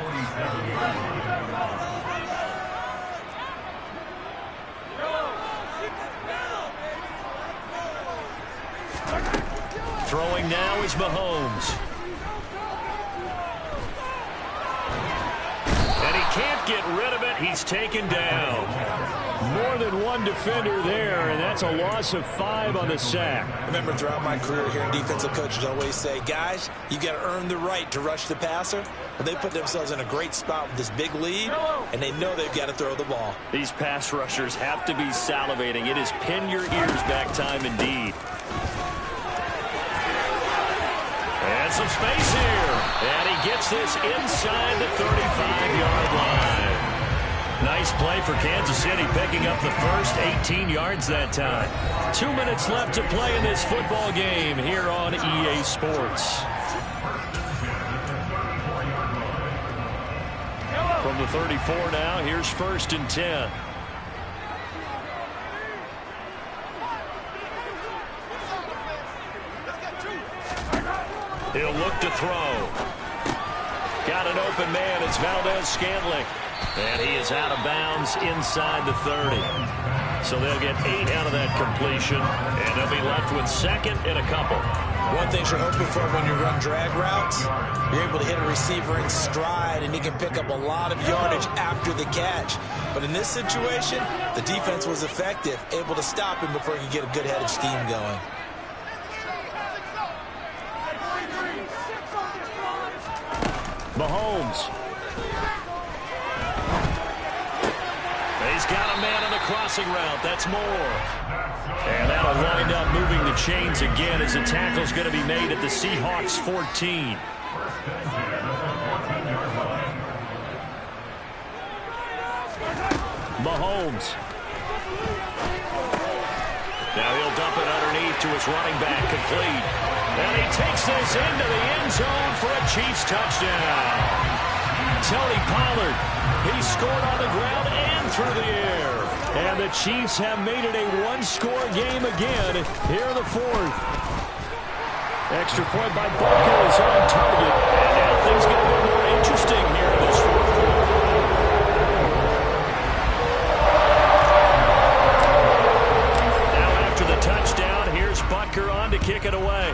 Throwing now is Mahomes. And he can't get rid of it. He's taken down. More than one defender there, and that's a loss of 5 on the sack. Remember, throughout my career here in defensive coaches always say, guys, you got to earn the right to rush the passer. But they put themselves in a great spot with this big lead, and they know they've got to throw the ball. These pass rushers have to be salivating. It is pin your ears back time indeed. And some space here. And he gets this inside the 35-yard line. Nice play for Kansas City, picking up the first 18 yards that time. 2 minutes left to play in this football game here on EA Sports. From the 34 now, here's 1st and 10. He'll look to throw. Got an open man. It's Valdez-Scantling. And he is out of bounds inside the 30. So they'll get 8 out of that completion. And they'll be left with second and a couple. One thing you're hoping for when you run drag routes, you're able to hit a receiver in stride, and he can pick up a lot of yardage after the catch. But in this situation, the defense was effective, able to stop him before he could get a good head of steam going. Mahomes. He's got a man on the crossing route. That's more. And that'll wind up moving the chains again as the tackle's going to be made at the Seahawks 14. Mahomes. Now he'll dump it underneath to his running back, complete. And he takes this into the end zone for a Chiefs touchdown. Tony Pollard, he scored on the ground and through the air. And the Chiefs have made it a one-score game again here in the 4th. Extra point by Booker is on target. And now things get a bit more interesting here in this 4th quarter. Now after the touchdown, here's Butker on to kick it away.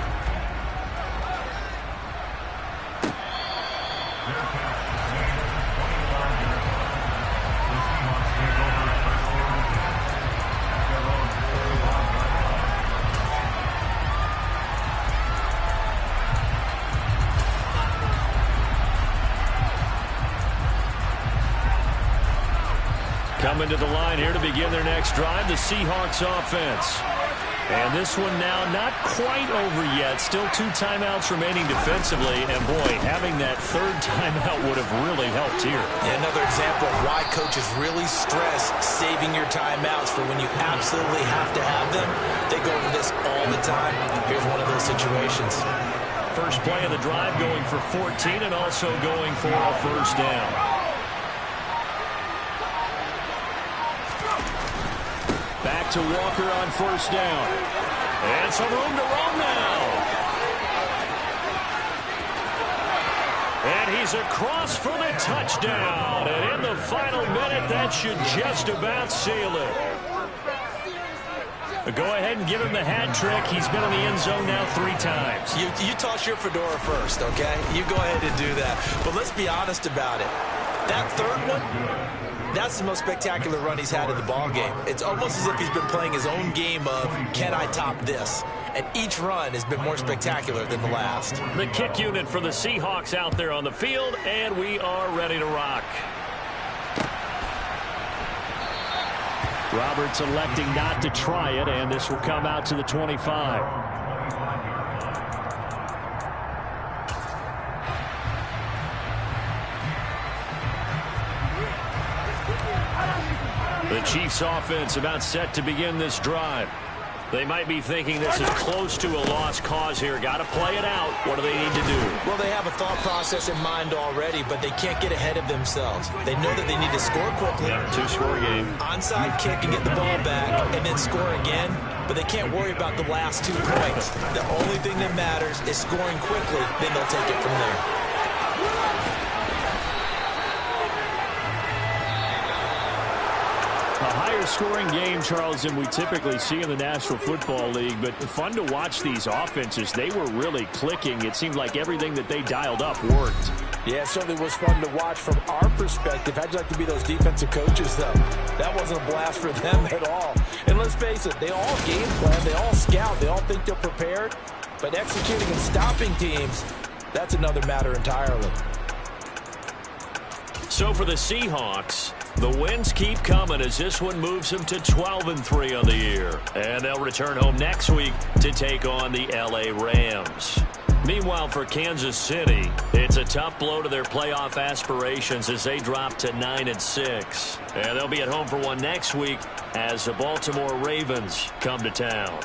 Coming to the line here to begin their next drive, the Seahawks offense. And this one now not quite over yet. Still 2 timeouts remaining defensively. And, boy, having that 3rd timeout would have really helped here. Yeah, another example of why coaches really stress saving your timeouts for when you absolutely have to have them. They go over this all the time. Here's one of those situations. First play of the drive going for 14 and also going for a first down. Back to Walker on first down. And some room to roam now. And he's across for the touchdown. And in the final minute, that should just about seal it. But go ahead and give him the hat trick. He's been in the end zone now 3 times. You toss your fedora first, okay? You go ahead and do that. But let's be honest about it. That 3rd one, that's the most spectacular run he's had in the ballgame. It's almost as if he's been playing his own game of, can I top this? And each run has been more spectacular than the last. The kick unit for the Seahawks out there on the field, and we are ready to rock. Roberts electing not to try it, and this will come out to the 25. The Chiefs offense about set to begin this drive. They might be thinking this is close to a lost cause here. Got to play it out. What do they need to do? Well, they have a thought process in mind already, but they can't get ahead of themselves. They know that they need to score quickly. Yep, two-score game. Onside kick and get the ball back and then score again, but they can't worry about the last 2 points. The only thing that matters is scoring quickly, then they'll take it from there. A higher scoring game, Charles, than we typically see in the National Football League, but fun to watch these offenses. They were really clicking. It seemed like everything that they dialed up worked. Yeah, it certainly was fun to watch from our perspective. How'd you like to be those defensive coaches, though? That wasn't a blast for them at all. And let's face it, they all game plan, they all scout, they all think they're prepared, but executing and stopping teams, that's another matter entirely. So for the Seahawks, the wins keep coming as this one moves them to 12-3 on the year. And they'll return home next week to take on the L.A. Rams. Meanwhile, for Kansas City, it's a tough blow to their playoff aspirations as they drop to 9-6. And they'll be at home for one next week as the Baltimore Ravens come to town.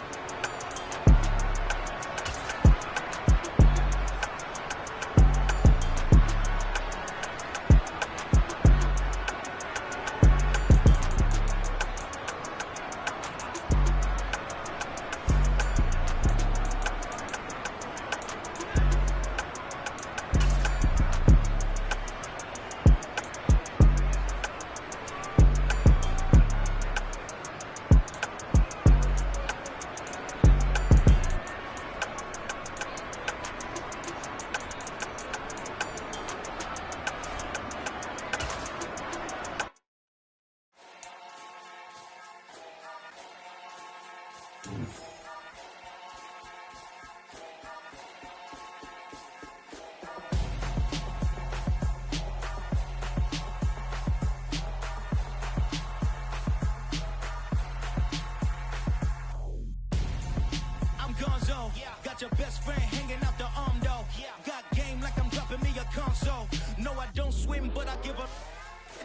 Got your best friend hanging out the arm though. Got game like I'm dropping me a console. No, I don't swim, but I give a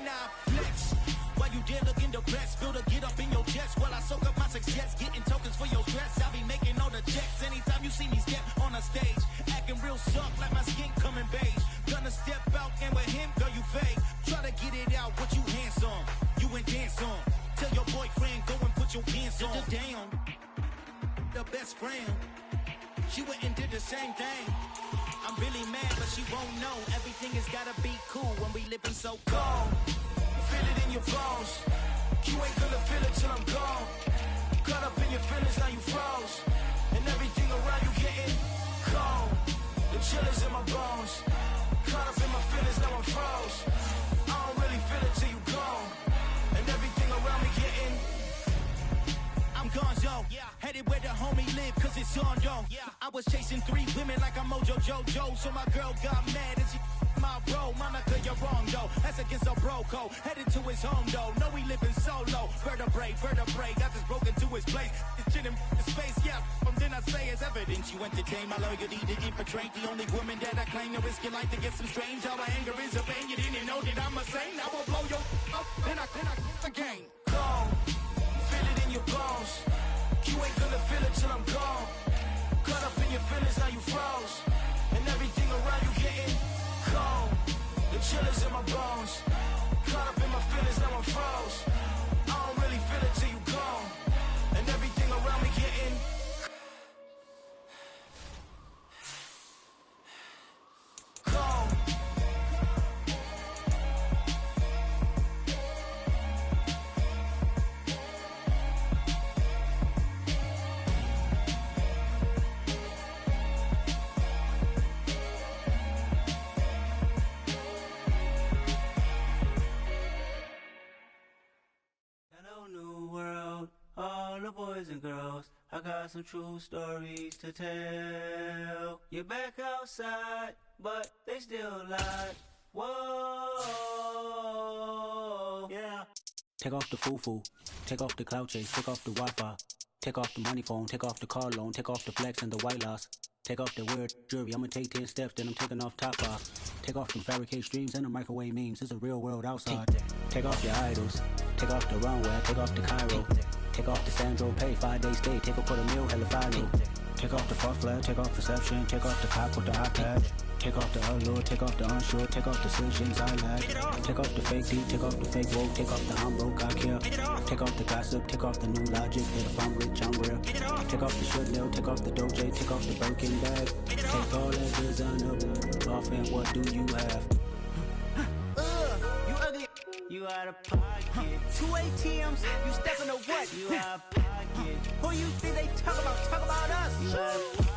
now flex. While you there looking depressed, feel to get up in your chest while I soak up my success, getting tokens for your stress. I'll be making all the checks anytime you see me step on a stage, acting real soft like my skin coming beige. Gonna step out and with him, girl, you fake. Try to get it out, what you handsome, you ain't dance on. Tell your boyfriend go and put your pants on. Down, the best friend. She went and did the same thing. I'm really mad, but she won't know. Everything has gotta be cool when we living so cold. Feel it in your bones. You ain't gonna feel it till I'm gone. Caught up in your feelings, now you froze. And everything around you getting cold. The chill is in my bones. Caught up in my feelings, now I'm froze. I don't really feel it till you gone. And everything around me getting I'm gonzo, headed where the homie live, cause it's on though. I was chasing 3 women like I'm Mojo Jojo, so my girl got mad and she my bro. Monica, you're wrong though, that's against a bro code. Headed to his home though, know we living solo. Vertebrae, got this broken to his place. It's chin in space, from then I say it's evidence. You entertain my loyalty to infiltrate the only woman that I claim to risk your life to get some strange. How my anger is a pain, you didn't know that I'm a saint. I will blow your up, then I the game. Go. Feel it in your bones. You ain't gonna feel it till I'm gone. Caught up in your feelings, now you froze. And everything around you getting cold. The chill is in my bones. Caught up in my feelings, now I'm froze. I don't really feel it till you gone. And everything around me getting cold. New world, all the boys and girls, I got some true stories to tell. You're back outside, but they still lie. Whoa, yeah. Take off the foo-foo, take off the cloud chase, take off the Wi-Fi, take off the money phone, take off the car loan, take off the flex and the white loss, take off the weird jewelry, I'ma take 10 steps, then I'm taking off top 5. Take off them fabricate streams and the microwave memes, it's a real world outside. Take off your idols, take off the runway, take off the Cairo, take off the Sandro pay, 5-day stay, take off for the meal, hella follow. Take off the fuck flag, take off perception, take off the cop with the iPad. Take off the allure, take off the unsure, take off decisions I lack. Take off the fake deep, take off the fake woke, take off the I'm broke, I care. Take off the gossip, take off the new logic, that if I'm rich, I'm real. Take off the Chanel, take off the Doja, take off the Birkin bag. Take all that designer off and what do you have? You ugly. You out of pocket. 2 ATMs, you stepping to what? You out of pocket. Who you think they talk about us? You out of pocket.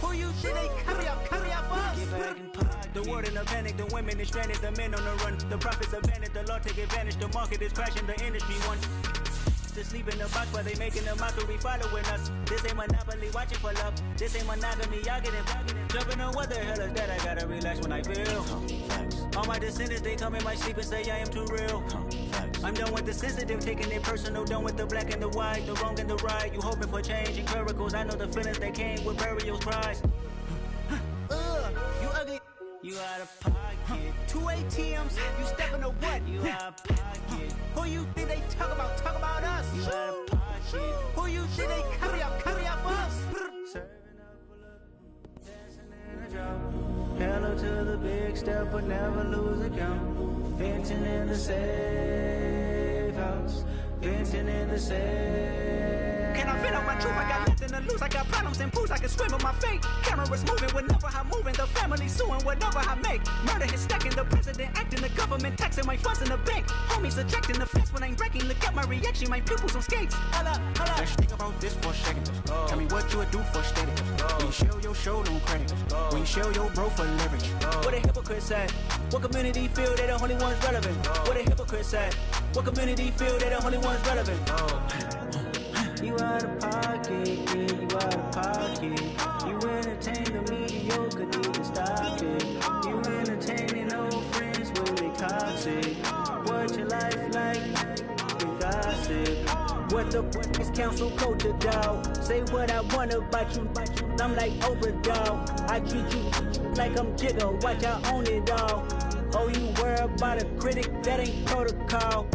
Who you think they carry up us? Get back in pocket. The world in a panic, the women is stranded, the men on the run. The profits abandoned, the law take advantage, the market is crashing, the industry wants to sleep in the box while they making a mockery following us. This ain't Monopoly, watching for love. This ain't monogamy, y'all getting jumping on what the hell is that? I gotta relax when I feel. All my descendants, they come in my sleep and say I am too real. I'm done with the sensitive, taking it personal, done with the black and the white, the wrong and the right. You hoping for change and miracles, I know the feelings that came with burial cries. You ugly. You out of pocket. 2 ATMs, you stepping to what? You out of pocket. Who you think they talk about us? You out of pocket. Who you think they carry up us? Serving up a look, dancing in a drop. Hello to the big step, but never lose a count. Venting in the safe house. Venting in the safe. Can I vent on my truth? I got nothing to lose. I got problems and pools. I can swim with my fate. Cameras moving whenever I'm moving. The family suing whatever I make. Murder is stacking. The president acting. The government taxing my funds in the bank. Homies ejecting the fence when I'm breaking. Look at my reaction. My pupils on skates. Hold up. Let's think about this for a second. Tell me what you would do for status. When you show your show, no credit. When you show your bro for leverage. What a hypocrite said. What community feel they the only ones relevant? What a hypocrite said. What community feel they the only ones relevant? You out of pocket, yeah, you out of pocket. You entertain the mediocre, need to stop it. You entertaining old friends, well they toxic. What your life like, you gossip. What the fuck is council code to doubt? Say what I want about you, I'm like overdog. I treat you like I'm Jigga, watch I own it all. Oh, you worry about a critic, that ain't protocol.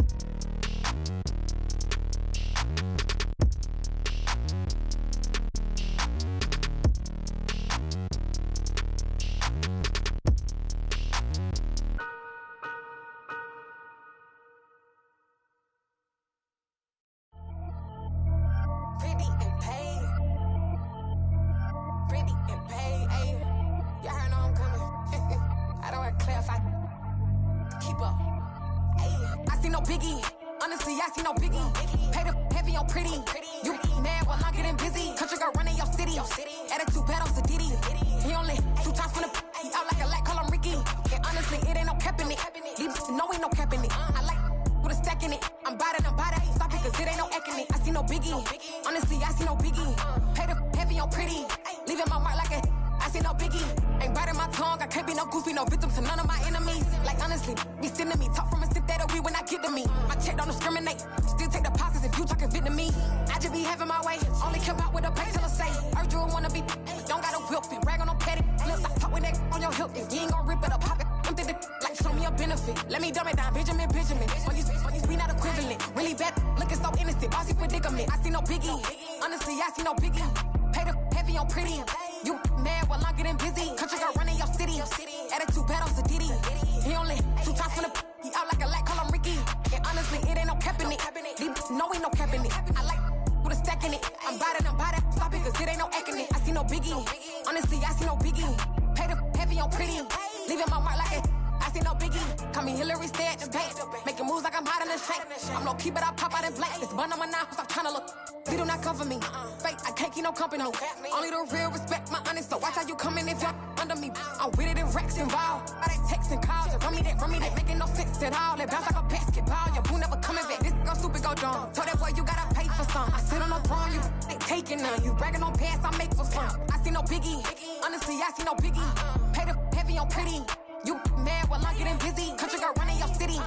Only the real respect my honest, so watch how you coming if you're under me. I'm with it in Rex involved. All that texting calls, run me that making no sense at all. That bounce like a basketball, your boo never coming back. This go stupid, go dumb. Told that boy you gotta pay for some. I sit on the throne, you ain't taking none. You bragging on past, I make for fun. I see no biggie, honestly I see no biggie. Pay the heavy on pretty. You mad while I'm getting busy. Country girl running your city.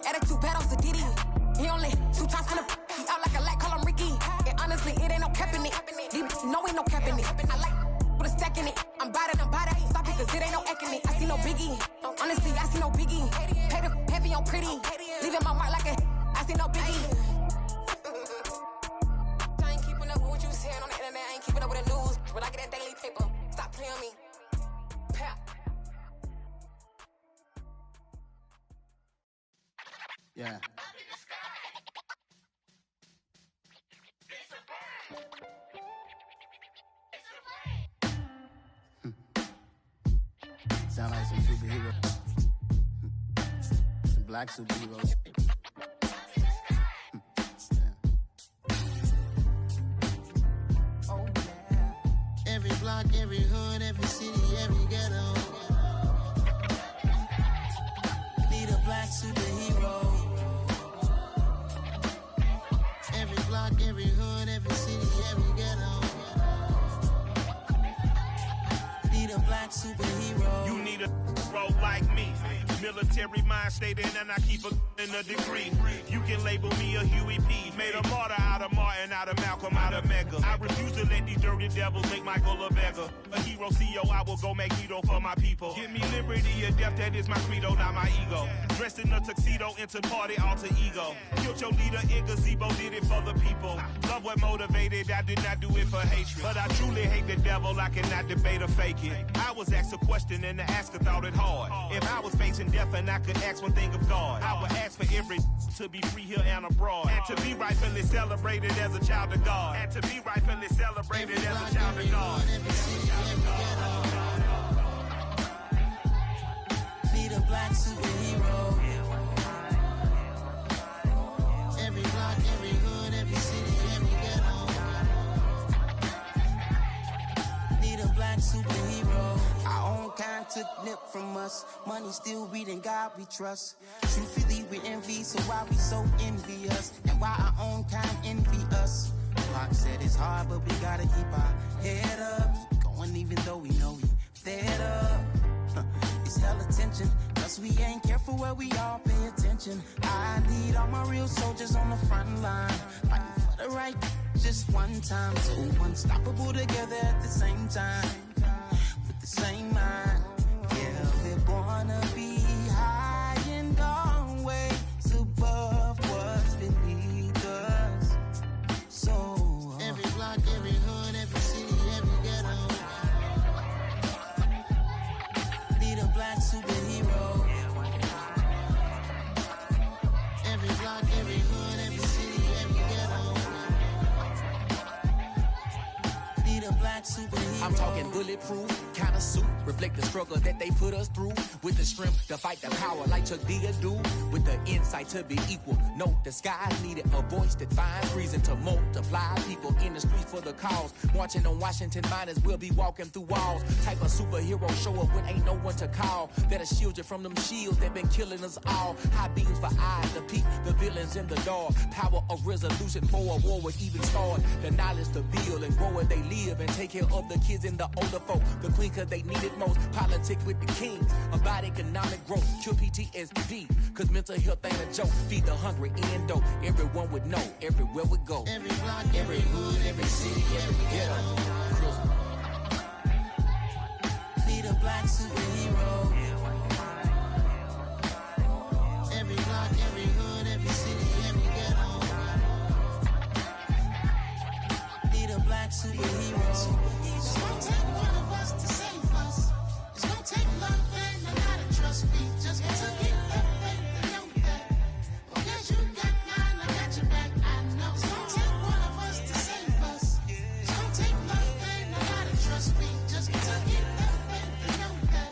Attitude bad on Diddy. He only I'm body, ain't stop it, cause it ain't no acting. I see no biggie. Honestly, I see no biggie. Pay the heavy on pretty. Leaving my mark like I see no biggie. I ain't keeping up with what you saying on the internet. I ain't keeping up with the news. But I get that daily paper. Stop playing me. Pap. Yeah. Sound like some superheroes. Some black superheroes. Oh, yeah. Every block, every hood, every city, every ghetto. Need a black superhero. Every block, every hood, every city, every ghetto. Need a black superhero. You need a hero like me. Military mind stated, and I keep in a degree. You can label me a Huey P. Made a martyr out of Martin, out of Malcolm, out of Mega. I refuse to let these dirty devils make Michael a beggar. A hero CEO, I will go Magneto for my people. Give me liberty or death, that is my credo, not my ego. Dressed in a tuxedo, into party, alter ego. Killed your leader in gazebo, did it for the people. Love what motivated, I did not do it for hatred. But I truly hate the devil, I cannot debate or fake it. I was asked a question and the asker thought it hard. If I was facing death and I could ask one thing of God, I would ask for every to be free here and abroad, and to be rightfully celebrated as a child of God, and to be rightfully celebrated as a child of God. Need a black superhero. Every block, every hood, every city, every ghetto. Need a black superhero. Our own kind took nip from us. Money still reading God we trust. Truthfully we envy, so why we so envious? And why our own kind envy us? Pac said it's hard, but we gotta keep our head up. Keep going even though we know we fed up. It's hella tension, cause we ain't careful where we all pay attention. I need all my real soldiers on the front line, fighting for the right just one time. So unstoppable together at the same time, with the same mind. Yeah, we're gonna be high and always above what's beneath us. So every block, every hood, every city, every ghetto. Need a black superhero. Every block, every hood, every city, every ghetto. Need a black superhero. I'm talking bulletproof kind of suit, reflect the struggle that they put us through, with the strength to fight the power like Chuck D do, with the insight to be equal. No, the skies needed a voice that finds reason to multiply people in the streets for the cause. Marching on Washington miners will be walking through walls. Type of superhero show up when ain't no one to call. That'll shield you from them shields that been killing us all. High beams for eyes to peek the villains in the dark. Power of resolution for a war would even start. The knowledge to build and grow where they live and take care of the kids and the older folk. The queen cause they need it most. Politics with the kings about economic growth. Cure PTSD cause mental health ain't a joke. Feed the hungry and dope. Everyone would know everywhere we go. Every block, every hood, every city, every ghetto. Need a black superhero. Every block, every hood, every city, every ghetto. Need a black superhero. It's gonna take one of us to save us. It's gonna take love and a lot of trust. We just got to get that faith and know that. Because you got mine, I got your back. I know. It's gonna take one of us to save us. It's gonna take love and a lot of trust. We just got to get that faith and know that.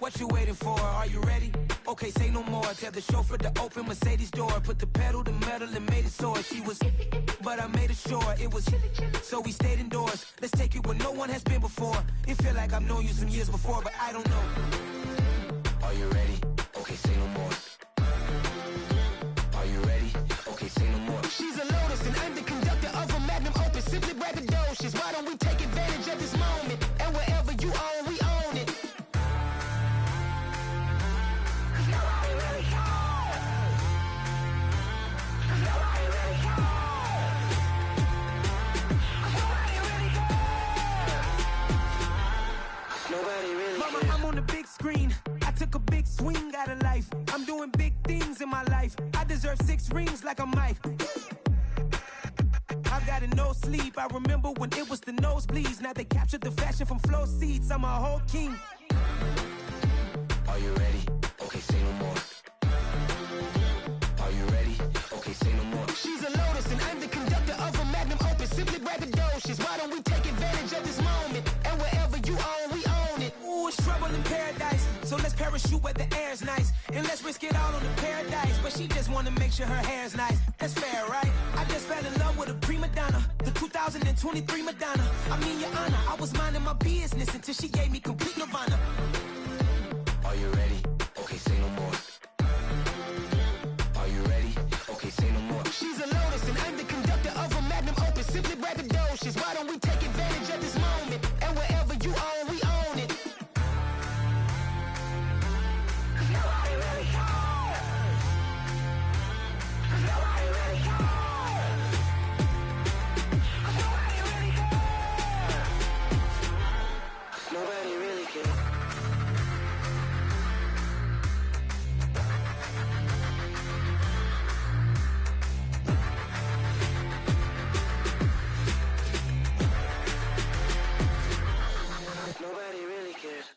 What you waiting for? Are you ready? Okay, say no more. Tell the chauffeur to open Mercedes door. Put the pedal to metal and made it soar. She was, but I made it sure it was. So we stayed indoors. Let's take it where no one has been before. It feel like I've known you some years before, but I don't know. Are you ready? Okay, say no more. Are you ready? Okay, say no more. She's a Lotus and I'm the conductor of a magnum opus. Simply braggadocious. Why don't we take advantage of this moment? And wherever you own, we own it. Mama, I'm on the big screen. I took a big swing out of life. I'm doing big things in my life. I deserve 6 rings like a Mike. I've got no sleep. I remember when it was the nosebleeds. Now they captured the fashion from flow seats. I'm a whole king. Are you ready? Okay, say no more. Are you ready? Okay, say no more. She's a Lotus and I'm the conductor of a magnum opus. Simply braggadocious. Why don't we take advantage of this moment? And wherever you own, we own it. Ooh, it's trouble in paradise. So let's parachute where the air's nice. And let's risk it all on the paradise. But she just wanna make sure her hair's nice. That's fair, right? I just fell in love with a prima donna. The 2023 Madonna. I mean, your honor, I was minding my business until she gave me complete nirvana. Are you ready? Okay, say no more. Are you ready? Okay, say no more. She's a Lotus and I'm the conductor of a magnum opus. Simply braggadocious. Why don't we take advantage of this moment? And wherever you own, we own it. Nobody really cares. Nobody really cares. Nobody really cares. Nobody really cares. Nobody really cares.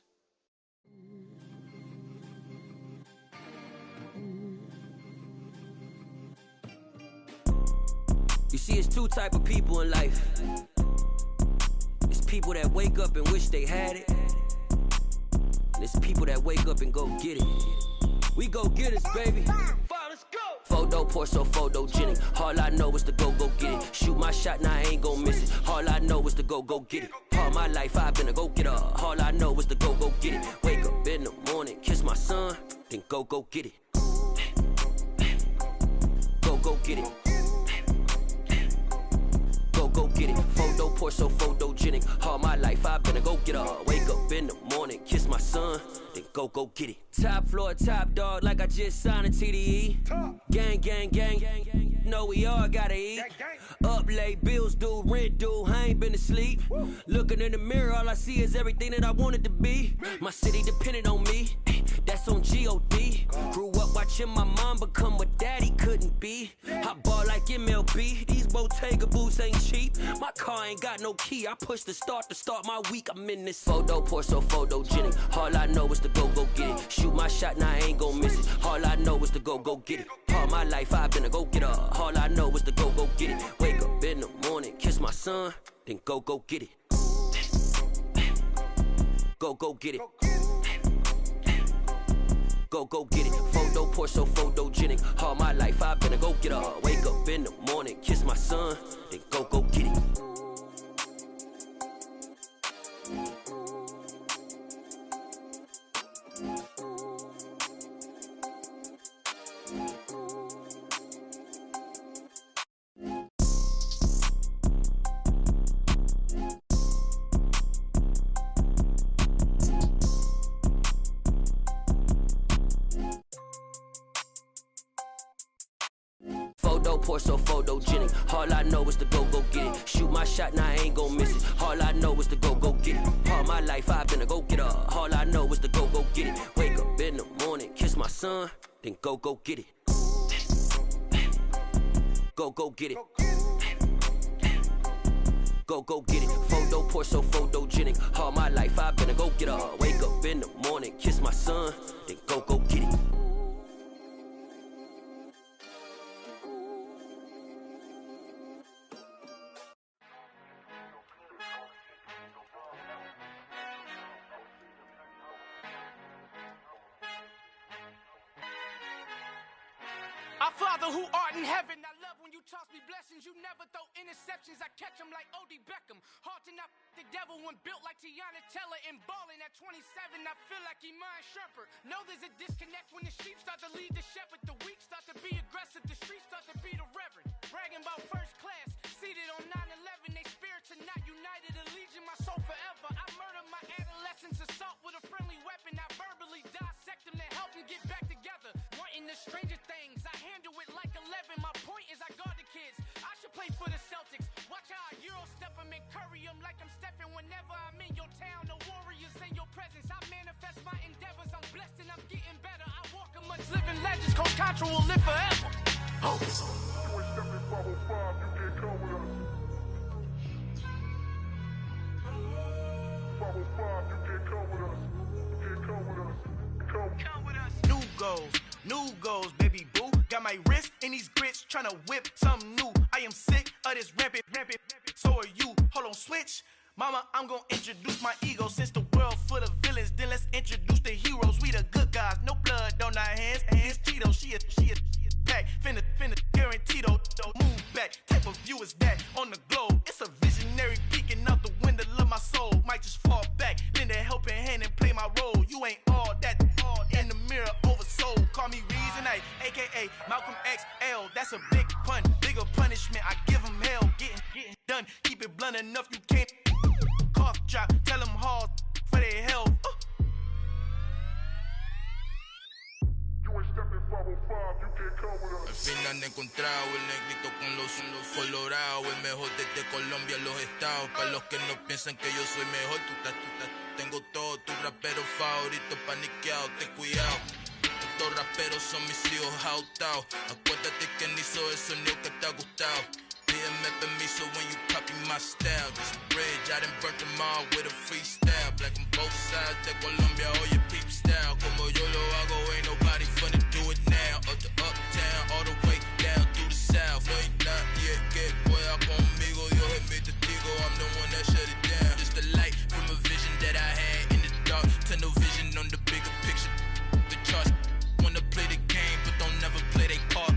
You see, it's 2 type of people in life. It's people that wake up and wish they had it. And it's people that wake up and go get it. We go get it, baby. Let's go. Photo pour so photogenic. All I know is to go get it. Shoot my shot, now I ain't gon' miss it. All I know is to go get it. All my life I've been a go getter. All I know is to go get it. Wake up in the morning, kiss my son, then go get it. Go get it. Go get it. Photo pour so photogenic. All my life I've been a go getter. Wake up in the morning, kiss my son, then go get it. Top floor, top dog, like I just signed a TDE. Gang, gang, gang, gang, gang. Know we all gotta eat. Up late, bills due, rent due, I ain't been asleep. Looking in the mirror, all I see is everything that I wanted to be. My city depended on me, that's on G.O.D. Grew up watching my mom become what daddy couldn't be. I ball like MLB, these Bottega boots ain't cheap. My car ain't got no key, I push the start to start my week. I'm in this photo pour so photogenic. All I know is to go get it. Shoot my shot, now I ain't gon' miss it. All I know is to go get it. All my life I've been a go getter. All I know is to go get it. Wake up in the morning, kiss my son, then go get it. Go get it. Go get it. Photo pour so photogenic. All my life I've been a go getter. Wake up in the morning, kiss my son, then go get it. Photo pour so photogenic. All I know is to go get it. Shoot my shot, now I ain't gon' miss it. All I know is to go get it. All my life I've been a go getter. All I know is to go get it. Wake up in the morning, kiss my son, then go get it. Go get it. Go get it. Photo pour so photogenic. All my life I've been a go getter. Wake up in the morning, kiss my son, then go get it. Our Father who art in heaven, I love when you toss me blessings. You never throw interceptions. I catch them like O.D. Beckham. Hard to not the devil when built like Tiana Teller and balling at 27. I feel like Iman Shumpert. Know there's a disconnect when the sheep start to lead the shepherd. The weak start to be aggressive. The streets start to be the reverend. Bragging about first class, seated on 9/11. They spirits are not united. A legion, my soul forever. I murdered my adolescence, assault with a friendly weapon. I verbally dissect them to help them get back together. Wanting the stranger things, I handle it like 11. My point is I guard the kids. I should play for the Celtics. Watch how I Euro step them and curry them like I'm stepping. Whenever I'm in your town, the warriors in your presence. I manifest my endeavors. I'm blessed and I'm getting better. I walk amongst living legends. Coach Contra will live forever. Oh, it's on. You ain't stepping 505, you can't come with us. 505, you can't come with us. You can't come with us. Come with us. New goals, baby boo. Got my wrist in these grits, tryna whip something new. I am sick of this rampant. So are you. Hold on, switch. Mama, I'm gonna introduce my ego. Since the world full of villains, then let's introduce the heroes. We the good guys, no blood on our hands. Hands Tito, she is back. Finna, guaranteed don't move back. Type of view is that on the globe. It's a visionary peeking out the window of my soul. Might just fall back, lend a helping hand and play my role. You ain't all that in the mirror oversold. Call me Reason A, aka Malcolm XL. That's a big pun, bigger punishment. I give him hell, getting done. Keep it blunt enough, you can't cough drop. Tell them hard for their health. Al fin han encontrado el negrito con los colorados, el mejor desde Colombia, los estados. Para los que no piensan que yo soy mejor, tengo todo, tu rapero favorito paniqueado, ten cuidado. Estos raperos son mis hijos jautados. Acuérdate que ni hizo el sonido que te ha gustado. Pídeme permiso when you copy my style. This bridge, I done burnt them all with a freestyle. Black on both sides de Colombia, oye peep style. Como yo lo hago, ain't nobody finna do it now. Up to uptown, all the way down through the south. No hay nadie que pueda conmigo, Dios es mi testigo. I'm the one that shut it down. Just the light from a vision that I had in the dark. Tunnel vision on the bigger picture. The charts wanna play the game, but don't never play their part.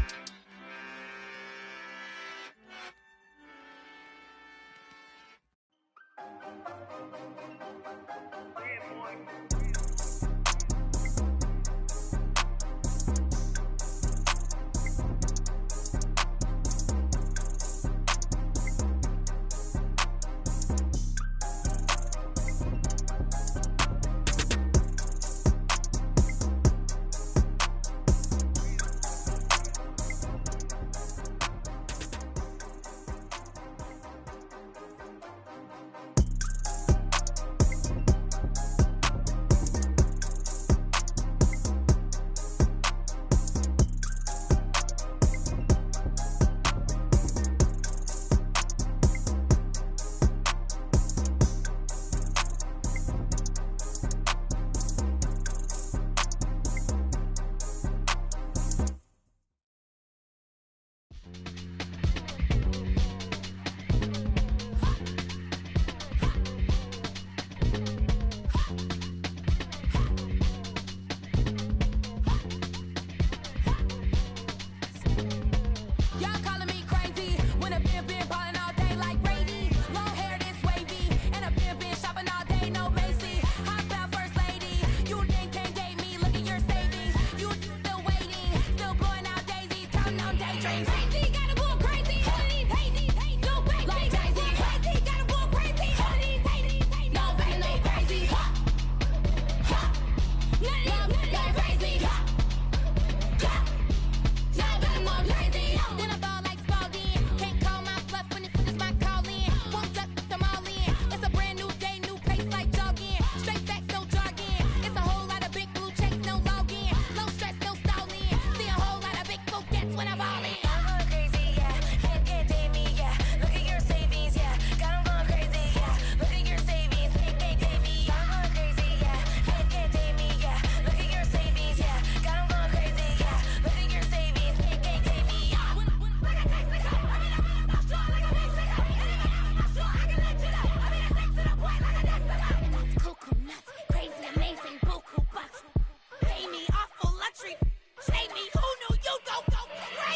Save me, awful luxury. Save me, who knew you go crazy?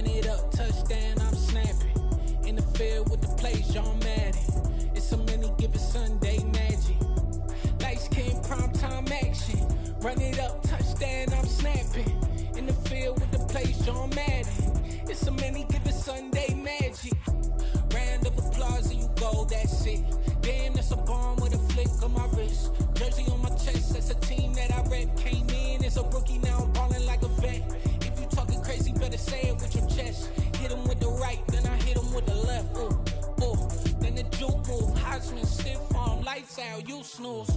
it up, touchdown, I'm snapping. In the field with the plays, John Madden. It's a many given Sunday magic. Light skin, primetime action. Run it up, touchdown, I'm snapping. In the field with the plays, John Madden. It's a many given Sunday magic. Round of applause and you go, that's it. Damn, that's a bomb with a flick on my wrist. Jersey on my chest, that's a team that I rep. Came in as a rookie, now I'm ballin' like a vet. If you talking crazy, better say it with your chest. Hit him with the right, then I hit him with the left. Ooh, ooh. Then the juke move, Heisman, stiff arm, lights out, you snooze.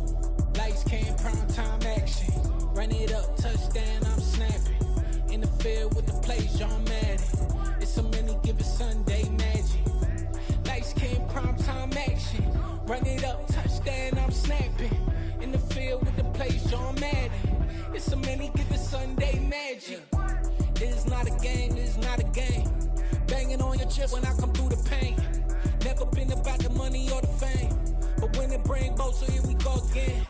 Lights came, prime time action. Run it up, touchdown, I'm snapping. In the field with the plays, John Madden. It's a many given Sunday magic. Lights came, prime time action. Run it up, touchdown, I'm snapping. In the field with the plays, John Madden. It's a many given Sunday magic. It is not a game, it is not a game. Banging on your chest when I come through the pain. Never been about the money or the fame. But when it bring both, so here we go again.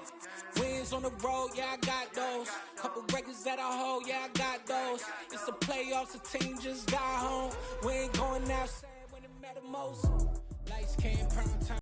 Wins on the road, yeah, I got those. Couple records that I hold, yeah, I got those. It's the playoffs, the team just got home. We ain't going outside when it matter most. Lights came, prime time.